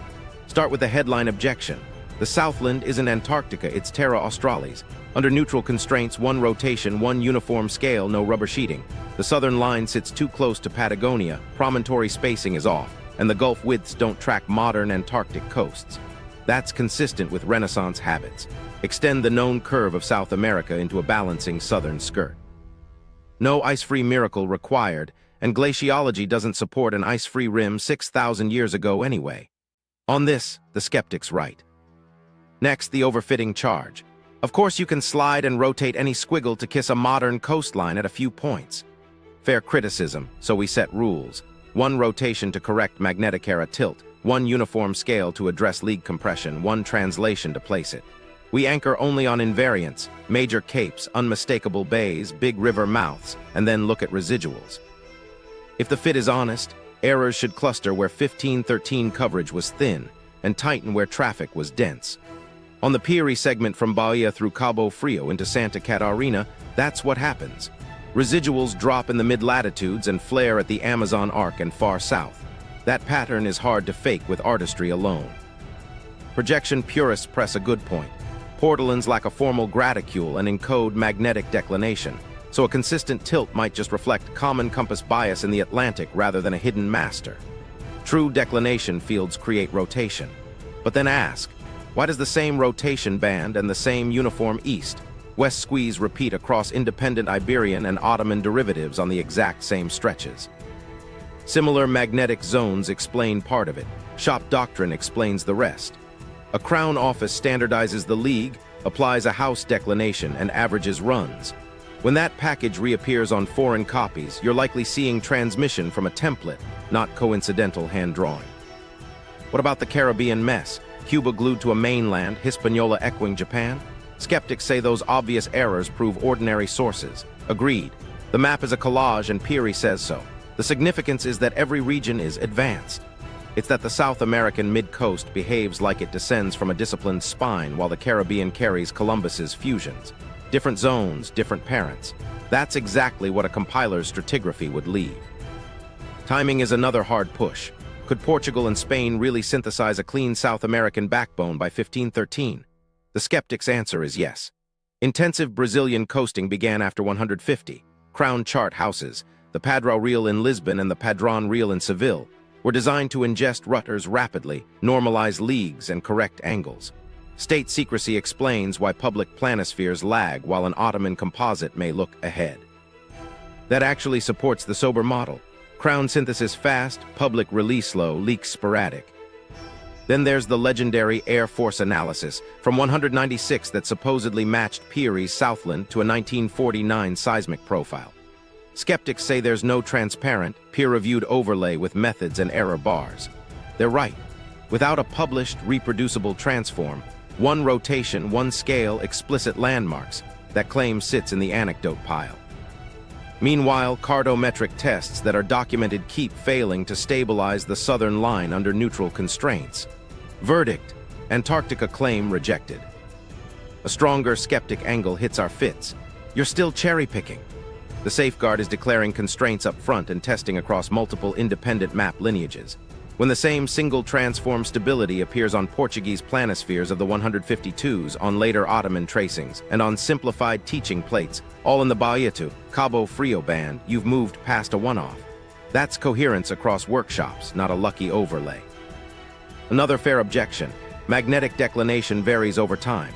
Start with the headline objection. The Southland isn't Antarctica, it's Terra Australis. Under neutral constraints, 1 rotation, 1 uniform scale, no rubber sheeting. The southern line sits too close to Patagonia, promontory spacing is off, and the Gulf widths don't track modern Antarctic coasts. That's consistent with Renaissance habits. Extend the known curve of South America into a balancing southern skirt. No ice-free miracle required, and glaciology doesn't support an ice-free rim 6,000 years ago anyway. On this, the skeptic's right. Next, the overfitting charge. Of course, you can slide and rotate any squiggle to kiss a modern coastline at a few points. Fair criticism, so we set rules. 1 rotation to correct magnetic era tilt, 1 uniform scale to address league compression, 1 translation to place it. We anchor only on invariants, major capes, unmistakable bays, big river mouths, and then look at residuals. If the fit is honest, errors should cluster where 1513 coverage was thin and tighten where traffic was dense. On the Piri segment from Bahia through Cabo Frio into Santa Catarina, that's what happens. Residuals drop in the mid-latitudes and flare at the Amazon arc and far south. That pattern is hard to fake with artistry alone. Projection purists press a good point. Portolans lack a formal graticule and encode magnetic declination, so a consistent tilt might just reflect common compass bias in the Atlantic rather than a hidden master. True declination fields create rotation. But then ask, why does the same rotation band and the same uniform east-west squeeze repeat across independent Iberian and Ottoman derivatives on the exact same stretches? Similar magnetic zones explain part of it. Shop doctrine explains the rest. A Crown office standardizes the league, applies a house declination, and averages runs. When that package reappears on foreign copies, you're likely seeing transmission from a template, not coincidental hand drawing. What about the Caribbean mess? Cuba glued to a mainland, Hispaniola echoing Japan? Skeptics say those obvious errors prove ordinary sources. Agreed. The map is a collage and Piri says so. The significance is that every region is advanced. It's that the South American mid-coast behaves like it descends from a disciplined spine while the Caribbean carries Columbus's fusions. Different zones, different parents. That's exactly what a compiler's stratigraphy would leave. Timing is another hard push. Could Portugal and Spain really synthesize a clean South American backbone by 1513? The skeptic's answer is yes. Intensive Brazilian coasting began after 150. Crown chart houses, the Padrão Real in Lisbon and the Padrão Real in Seville, were designed to ingest rudders rapidly, normalize leagues, and correct angles. State secrecy explains why public planispheres lag while an Ottoman composite may look ahead. That actually supports the sober model. Crown synthesis fast, public release slow, leaks sporadic. Then there's the legendary Air Force analysis from 196 that supposedly matched Piri's Southland to a 1949 seismic profile. Skeptics say there's no transparent, peer-reviewed overlay with methods and error bars. They're right. Without a published, reproducible transform, one rotation, one scale, explicit landmarks, that claim sits in the anecdote pile. Meanwhile, cartometric tests that are documented keep failing to stabilize the southern line under neutral constraints. Verdict: Antarctica claim rejected. A stronger skeptic angle hits our fits. You're still cherry-picking. The safeguard is declaring constraints up front and testing across multiple independent map lineages. When the same single transform stability appears on Portuguese planispheres of the 152s, on later Ottoman tracings, and on simplified teaching plates, all in the Bahia to Cabo Frio band, you've moved past a one-off. That's coherence across workshops, not a lucky overlay. Another fair objection: magnetic declination varies over time.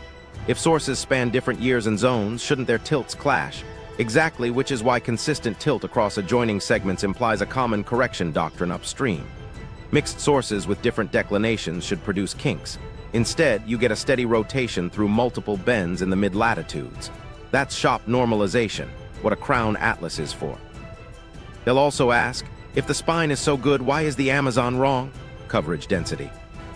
If sources span different years and zones, shouldn't their tilts clash? Exactly, which is why consistent tilt across adjoining segments implies a common correction doctrine upstream. Mixed sources with different declinations should produce kinks. Instead, you get a steady rotation through multiple bends in the mid-latitudes. That's shop normalization, what a crown atlas is for. They'll also ask, if the spine is so good, why is the Amazon wrong? Coverage density.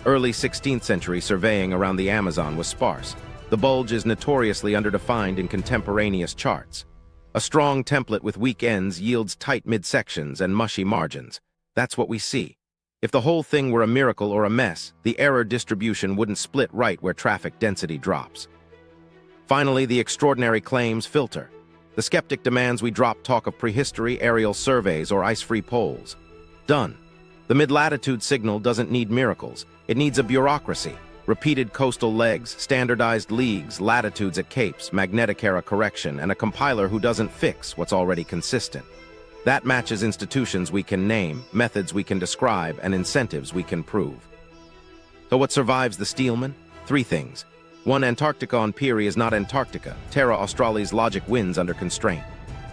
Early 16th century surveying around the Amazon was sparse. The bulge is notoriously underdefined in contemporaneous charts. A strong template with weak ends yields tight midsections and mushy margins. That's what we see. If the whole thing were a miracle or a mess, the error distribution wouldn't split right where traffic density drops. Finally, the extraordinary claims filter. The skeptic demands we drop talk of prehistory, aerial surveys, or ice-free poles. Done. The mid-latitude signal doesn't need miracles. It needs a bureaucracy. Repeated coastal legs, standardized leagues, latitudes at capes, magnetic era correction, and a compiler who doesn't fix what's already consistent. That matches institutions we can name, methods we can describe, and incentives we can prove. So what survives the Steelman? Three things. 1. Antarctica on Piri is not Antarctica. Terra Australis logic wins under constraint.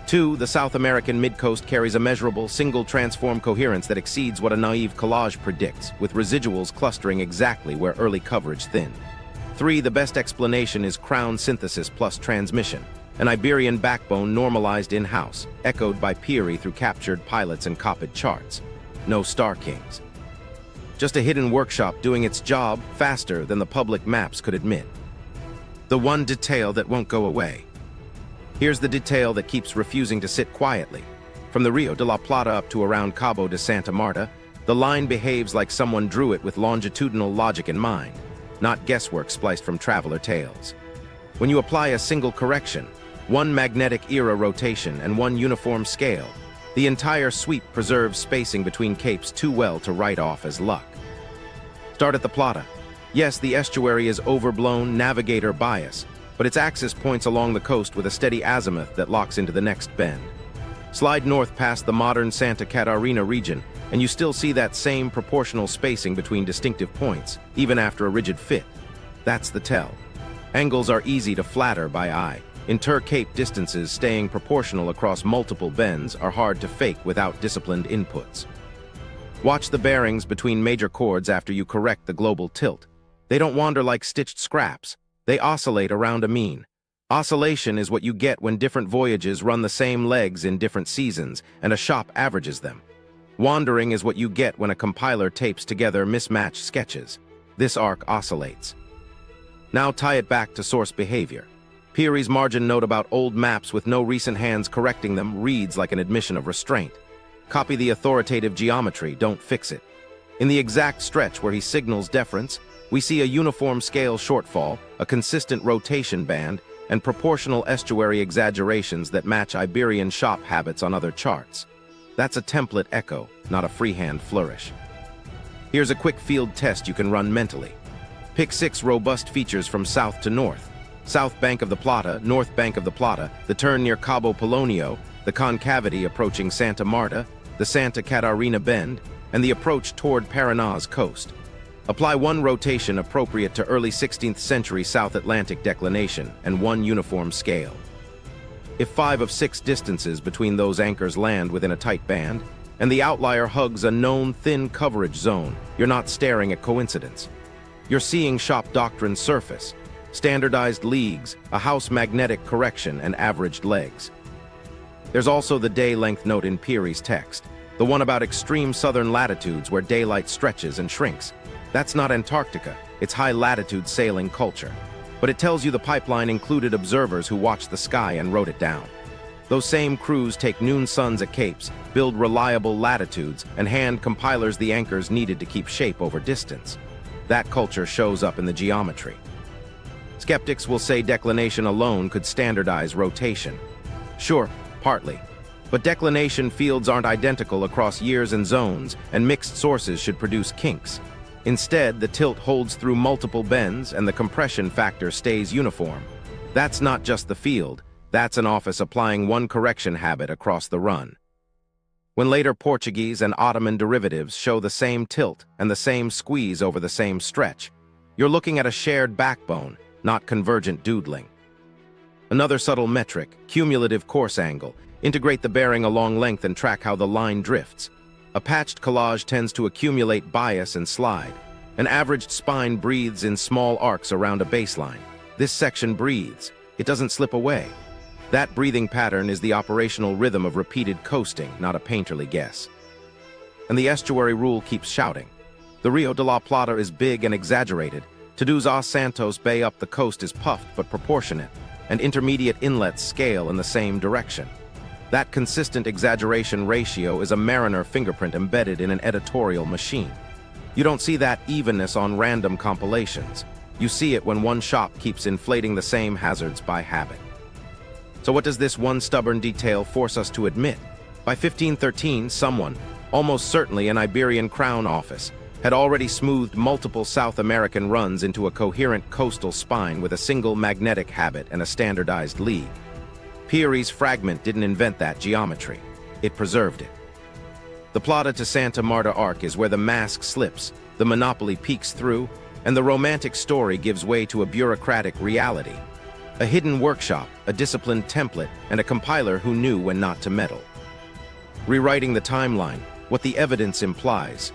2. The South American midcoast carries a measurable, single transform coherence that exceeds what a naive collage predicts, with residuals clustering exactly where early coverage thinned. 3. The best explanation is crown synthesis plus transmission. An Iberian backbone normalized in-house, echoed by Piri through captured pilots and copied charts. No Star Kings. Just a hidden workshop doing its job faster than the public maps could admit. The one detail that won't go away. Here's the detail that keeps refusing to sit quietly. From the Rio de la Plata up to around Cabo de Santa Marta, the line behaves like someone drew it with longitudinal logic in mind, not guesswork spliced from traveler tales. When you apply a single correction, one magnetic era rotation and one uniform scale, the entire sweep preserves spacing between capes too well to write off as luck. Start at the Plata. Yes, the estuary is overblown navigator bias, but its axis points along the coast with a steady azimuth that locks into the next bend. Slide north past the modern Santa Catarina region, and you still see that same proportional spacing between distinctive points, even after a rigid fit. That's the tell. Angles are easy to flatter by eye. Inter-cape distances staying proportional across multiple bends are hard to fake without disciplined inputs. Watch the bearings between major chords after you correct the global tilt. They don't wander like stitched scraps. They oscillate around a mean. Oscillation is what you get when different voyages run the same legs in different seasons, and a shop averages them. Wandering is what you get when a compiler tapes together mismatched sketches. This arc oscillates. Now tie it back to source behavior. Piri's margin note about old maps with no recent hands correcting them reads like an admission of restraint. Copy the authoritative geometry, don't fix it. In the exact stretch where he signals deference, we see a uniform scale shortfall, a consistent rotation band, and proportional estuary exaggerations that match Iberian shop habits on other charts. That's a template echo, not a freehand flourish. Here's a quick field test you can run mentally. Pick 6 robust features from south to north. south bank of the Plata, north bank of the Plata, the turn near Cabo Polonio, the concavity approaching Santa Marta, the Santa Catarina Bend, and the approach toward Paraná's coast. Apply one rotation appropriate to early 16th century South Atlantic declination and one uniform scale. If 5 of 6 distances between those anchors land within a tight band, and the outlier hugs a known thin coverage zone, you're not staring at coincidence. You're seeing shop doctrine surface, standardized leagues, a house magnetic correction, and averaged legs. There's also the day-length note in Piri's text, the one about extreme southern latitudes where daylight stretches and shrinks. That's not Antarctica, it's high-latitude sailing culture. But it tells you the pipeline included observers who watched the sky and wrote it down. Those same crews take noon suns at capes, build reliable latitudes, and hand compilers the anchors needed to keep shape over distance. That culture shows up in the geometry. Skeptics will say declination alone could standardize rotation. Sure, partly. But declination fields aren't identical across years and zones, and mixed sources should produce kinks. Instead, the tilt holds through multiple bends and the compression factor stays uniform. That's not just the field, that's an office applying one correction habit across the run. When later Portuguese and Ottoman derivatives show the same tilt and the same squeeze over the same stretch, you're looking at a shared backbone, not convergent doodling. Another subtle metric, cumulative course angle, integrate the bearing along length and track how the line drifts. A patched collage tends to accumulate bias and slide. An averaged spine breathes in small arcs around a baseline. This section breathes. It doesn't slip away. That breathing pattern is the operational rhythm of repeated coasting, not a painterly guess. And the estuary rule keeps shouting. The Rio de la Plata is big and exaggerated. Todos os Santos Bay up the coast is puffed but proportionate, and intermediate inlets scale in the same direction. That consistent exaggeration ratio is a mariner fingerprint embedded in an editorial machine. You don't see that evenness on random compilations. You see it when one shop keeps inflating the same hazards by habit. So what does this one stubborn detail force us to admit? By 1513, someone, almost certainly an Iberian crown office, had already smoothed multiple South American runs into a coherent coastal spine with a single magnetic habit and a standardized league. Piri's fragment didn't invent that geometry. It preserved it. The Plata to Santa Marta arc is where the mask slips, the monopoly peeks through, and the romantic story gives way to a bureaucratic reality. A hidden workshop, a disciplined template, and a compiler who knew when not to meddle. Rewriting the timeline, what the evidence implies.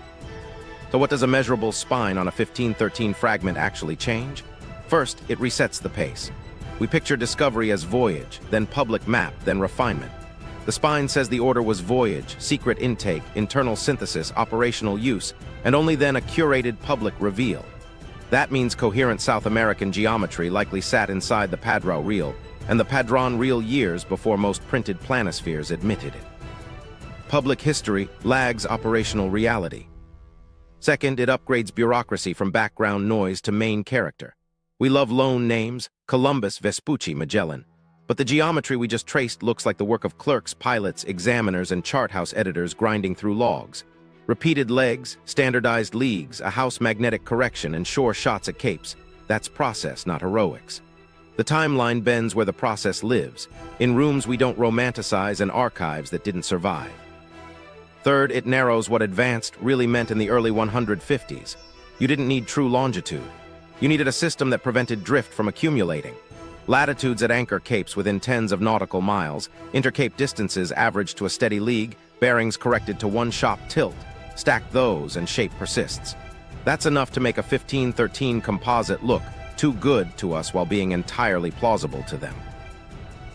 So what does a measurable spine on a 1513 fragment actually change? First, it resets the pace. We picture discovery as voyage, then public map, then refinement. The spine says the order was voyage, secret intake, internal synthesis, operational use, and only then a curated public reveal. That means coherent South American geometry likely sat inside the Padrão Real, and the Padrão Real years before most printed planispheres admitted it. Public history lags operational reality. Second, it upgrades bureaucracy from background noise to main character. We love loan names, Columbus, Vespucci, Magellan. But the geometry we just traced looks like the work of clerks, pilots, examiners, and chart house editors grinding through logs. Repeated legs, standardized leagues, a house magnetic correction, and shore shots at capes. That's process, not heroics. The timeline bends where the process lives, in rooms we don't romanticize and archives that didn't survive. Third, it narrows what advanced really meant in the early 150s. You didn't need true longitude. You needed a system that prevented drift from accumulating. Latitudes at anchor capes within tens of nautical miles, intercape distances averaged to a steady league, bearings corrected to one shop tilt. Stack those and shape persists. That's enough to make a 1513 composite look too good to us while being entirely plausible to them.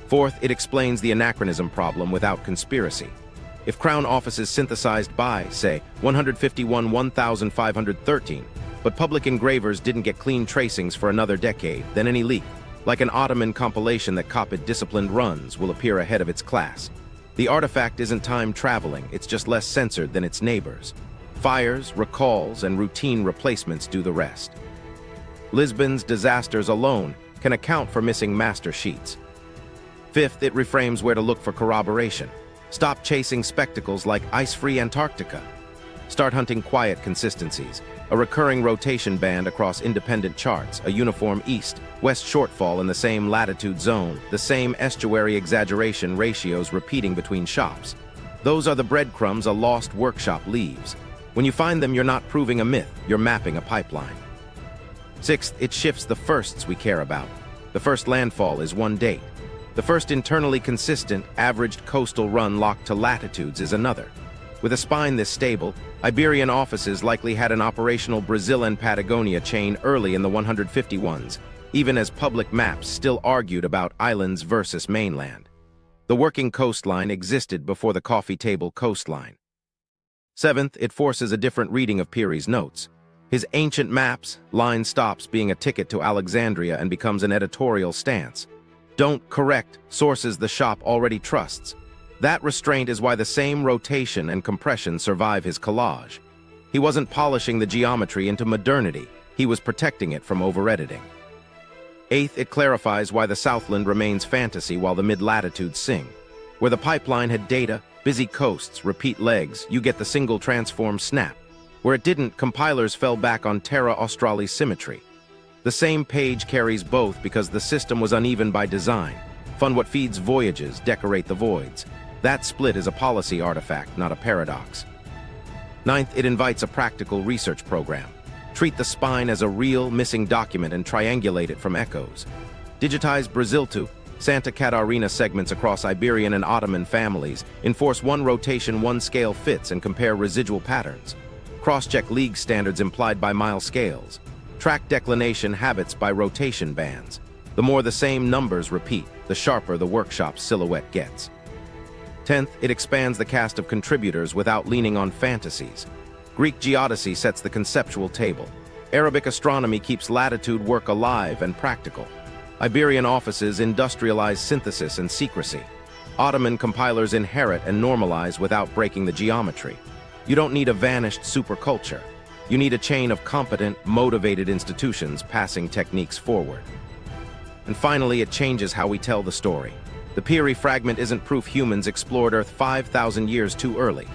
Fourth, it explains the anachronism problem without conspiracy. If Crown offices synthesized by, say, 151-1513, but public engravers didn't get clean tracings for another decade, then any leak, like an Ottoman compilation that copied disciplined runs, will appear ahead of its class. The artifact isn't time traveling, it's just less censored than its neighbors. Fires, recalls, and routine replacements do the rest. Lisbon's disasters alone can account for missing master sheets. Fifth, it reframes where to look for corroboration. Stop chasing spectacles like ice-free Antarctica. Start hunting quiet consistencies, a recurring rotation band across independent charts, a uniform east-west shortfall in the same latitude zone, the same estuary exaggeration ratios repeating between shops. Those are the breadcrumbs a lost workshop leaves. When you find them, you're not proving a myth, you're mapping a pipeline. Sixth, it shifts the firsts we care about. The first landfall is one date. The first internally consistent, averaged coastal run locked to latitudes is another. With a spine this stable, Iberian offices likely had an operational Brazil and Patagonia chain early in the 151s, even as public maps still argued about islands versus mainland. The working coastline existed before the coffee table coastline. Seventh, it forces a different reading of Piri's notes. His ancient maps, line stops being a ticket to Alexandria and becomes an editorial stance. Don't correct sources the shop already trusts. That restraint is why the same rotation and compression survive his collage. He wasn't polishing the geometry into modernity, he was protecting it from over-editing. Eighth, it clarifies why the Southland remains fantasy while the mid-latitudes sing. Where the pipeline had data, busy coasts, repeat legs, you get the single transform snap. Where it didn't, compilers fell back on Terra Australis symmetry. The same page carries both because the system was uneven by design. Fund what feeds voyages, decorate the voids. That split is a policy artifact, not a paradox. Ninth, it invites a practical research program. Treat the spine as a real, missing document and triangulate it from echoes. Digitize Brazil to Santa Catarina segments across Iberian and Ottoman families. Enforce one rotation, one scale fits, and compare residual patterns. Cross-check league standards implied by mile scales. Track declination habits by rotation bands. The more the same numbers repeat, the sharper the workshop's silhouette gets. 10th, it expands the cast of contributors without leaning on fantasies. Greek geodesy sets the conceptual table. Arabic astronomy keeps latitude work alive and practical. Iberian offices industrialize synthesis and secrecy. Ottoman compilers inherit and normalize without breaking the geometry. You don't need a vanished superculture. You need a chain of competent, motivated institutions passing techniques forward. And finally, it changes how we tell the story. The Piri fragment isn't proof humans explored Earth 5,000 years too early.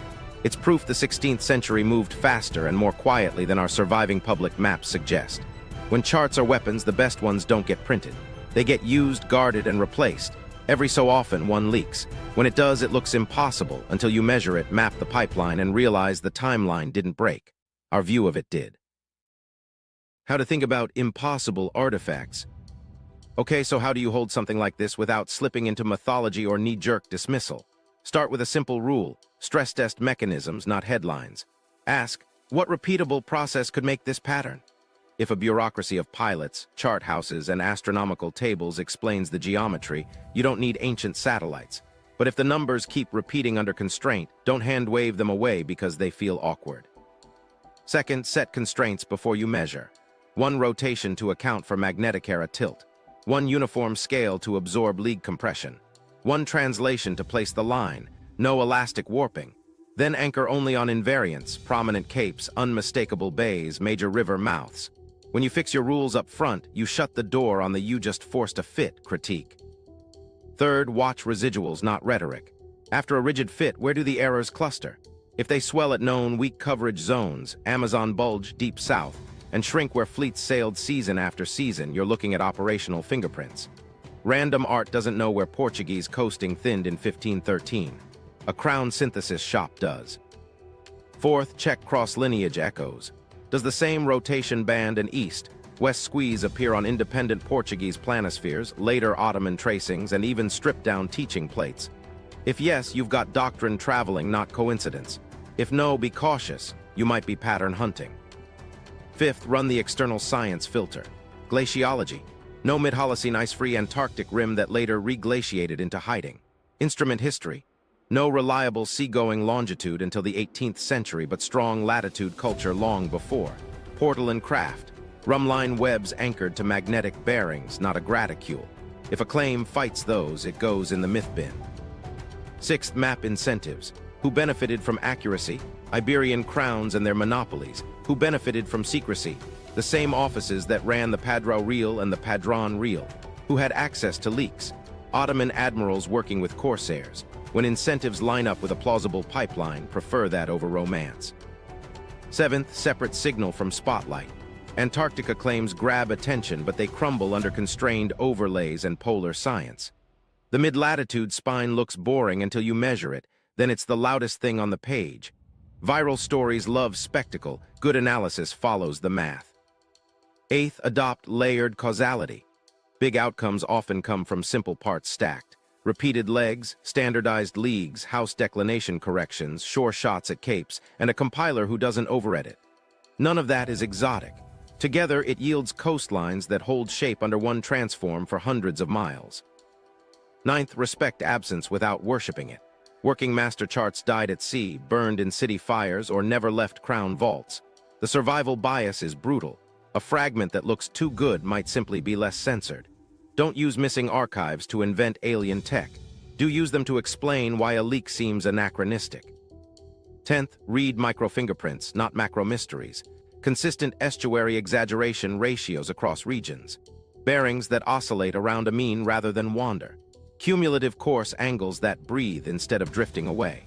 It's proof the 16th century moved faster and more quietly than our surviving public maps suggest. When charts are weapons, the best ones don't get printed. They get used, guarded, and replaced. Every so often, one leaks. When it does, it looks impossible until you measure it, map the pipeline, and realize the timeline didn't break. Our view of it did. How to think about impossible artifacts. Okay, so how do you hold something like this without slipping into mythology or knee-jerk dismissal? Start with a simple rule. Stress test mechanisms, not headlines. Ask, what repeatable process could make this pattern? If a bureaucracy of pilots, chart houses, and astronomical tables explains the geometry, you don't need ancient satellites. But if the numbers keep repeating under constraint, don't hand-wave them away because they feel awkward. Second, set constraints before you measure. One rotation to account for magnetic era tilt. One uniform scale to absorb league compression. One translation to place the line, no elastic warping. Then anchor only on invariants, prominent capes, unmistakable bays, major river mouths. When you fix your rules up front, you shut the door on the "you just forced a fit" critique. Third, watch residuals, not rhetoric. After a rigid fit, where do the errors cluster? If they swell at known weak coverage zones, Amazon bulge deep south, and shrink where fleets sailed season after season, you're looking at operational fingerprints. Random art doesn't know where Portuguese coasting thinned in 1513. A crown synthesis shop does. Fourth, check cross-lineage echoes. Does the same rotation band and east-west squeeze appear on independent Portuguese planispheres, later Ottoman tracings, and even stripped-down teaching plates? If yes, you've got doctrine traveling, not coincidence. If no, be cautious. You might be pattern hunting. Fifth, run the external science filter. Glaciology. No mid-Holocene ice-free Antarctic rim that later reglaciated into hiding. Instrument history. No reliable seagoing longitude until the 18th century, but strong latitude culture long before. Portal and craft. Rumline webs anchored to magnetic bearings, not a graticule. If a claim fights those, it goes in the myth bin. Sixth, map incentives. Who benefited from accuracy? Iberian crowns and their monopolies. Who benefited from secrecy? The same offices that ran the Padrão Real and the Padrão Real. Who had access to leaks? Ottoman admirals working with corsairs. When incentives line up with a plausible pipeline, prefer that over romance. 7th, separate signal from spotlight. Antarctica claims grab attention, but they crumble under constrained overlays and polar science. The mid-latitude spine looks boring until you measure it, then it's the loudest thing on the page. Viral stories love spectacle, good analysis follows the math. 8th, adopt layered causality. Big outcomes often come from simple parts stacked. Repeated legs, standardized leagues, house declination corrections, shore shots at capes, and a compiler who doesn't over-edit. None of that is exotic. Together, it yields coastlines that hold shape under one transform for hundreds of miles. 9th, respect absence without worshipping it. Working master charts died at sea, burned in city fires, or never left crown vaults. The survival bias is brutal. A fragment that looks too good might simply be less censored. Don't use missing archives to invent alien tech. Do use them to explain why a leak seems anachronistic. 10th, read microfingerprints, not macro mysteries. Consistent estuary exaggeration ratios across regions. Bearings that oscillate around a mean rather than wander. Cumulative course angles that breathe instead of drifting away.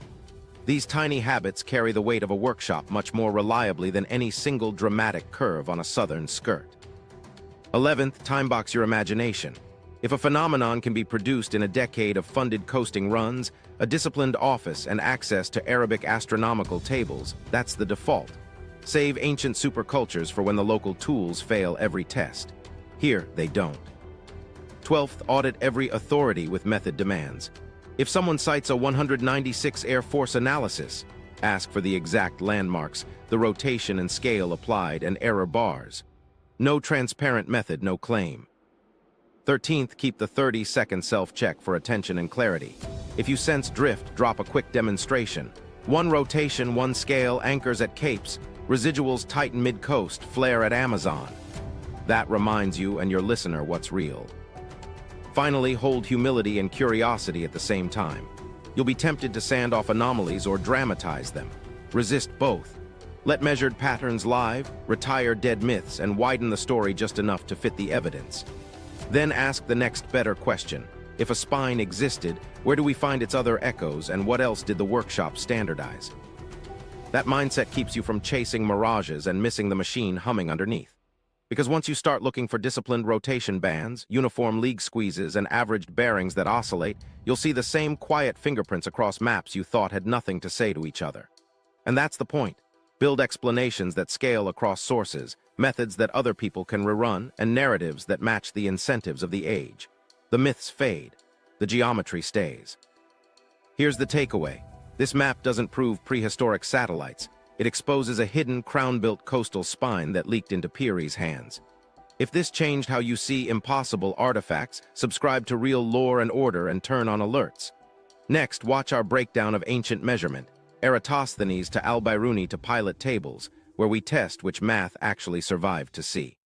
These tiny habits carry the weight of a workshop much more reliably than any single dramatic curve on a southern skirt. 11th, timebox your imagination. If a phenomenon can be produced in a decade of funded coasting runs, a disciplined office, and access to Arabic astronomical tables, that's the default. Save ancient supercultures for when the local tools fail every test. Here, they don't. 12th, audit every authority with method demands. If someone cites a 196 Air Force analysis, ask for the exact landmarks, the rotation and scale applied, and error bars. No transparent method, no claim. 13th, keep the 30-second self-check for attention and clarity. If you sense drift, drop a quick demonstration. One rotation, one scale, anchors at capes, residuals tighten mid-coast, flare at Amazon. That reminds you and your listener what's real. Finally, hold humility and curiosity at the same time. You'll be tempted to sand off anomalies or dramatize them. Resist both. Let measured patterns live, retire dead myths, and widen the story just enough to fit the evidence. Then ask the next better question. If a spine existed, where do we find its other echoes, and what else did the workshop standardize? That mindset keeps you from chasing mirages and missing the machine humming underneath. Because once you start looking for disciplined rotation bands, uniform league squeezes, and averaged bearings that oscillate, you'll see the same quiet fingerprints across maps you thought had nothing to say to each other. And that's the point. Build explanations that scale across sources, methods that other people can rerun, and narratives that match the incentives of the age. The myths fade. The geometry stays. Here's the takeaway. This map doesn't prove prehistoric satellites. It exposes a hidden, crown-built coastal spine that leaked into Piri's hands. If this changed how you see impossible artifacts, subscribe to Real Lore and Order and turn on alerts. Next, watch our breakdown of ancient measurement, Eratosthenes to Al-Biruni to pilot tables, where we test which math actually survived to see.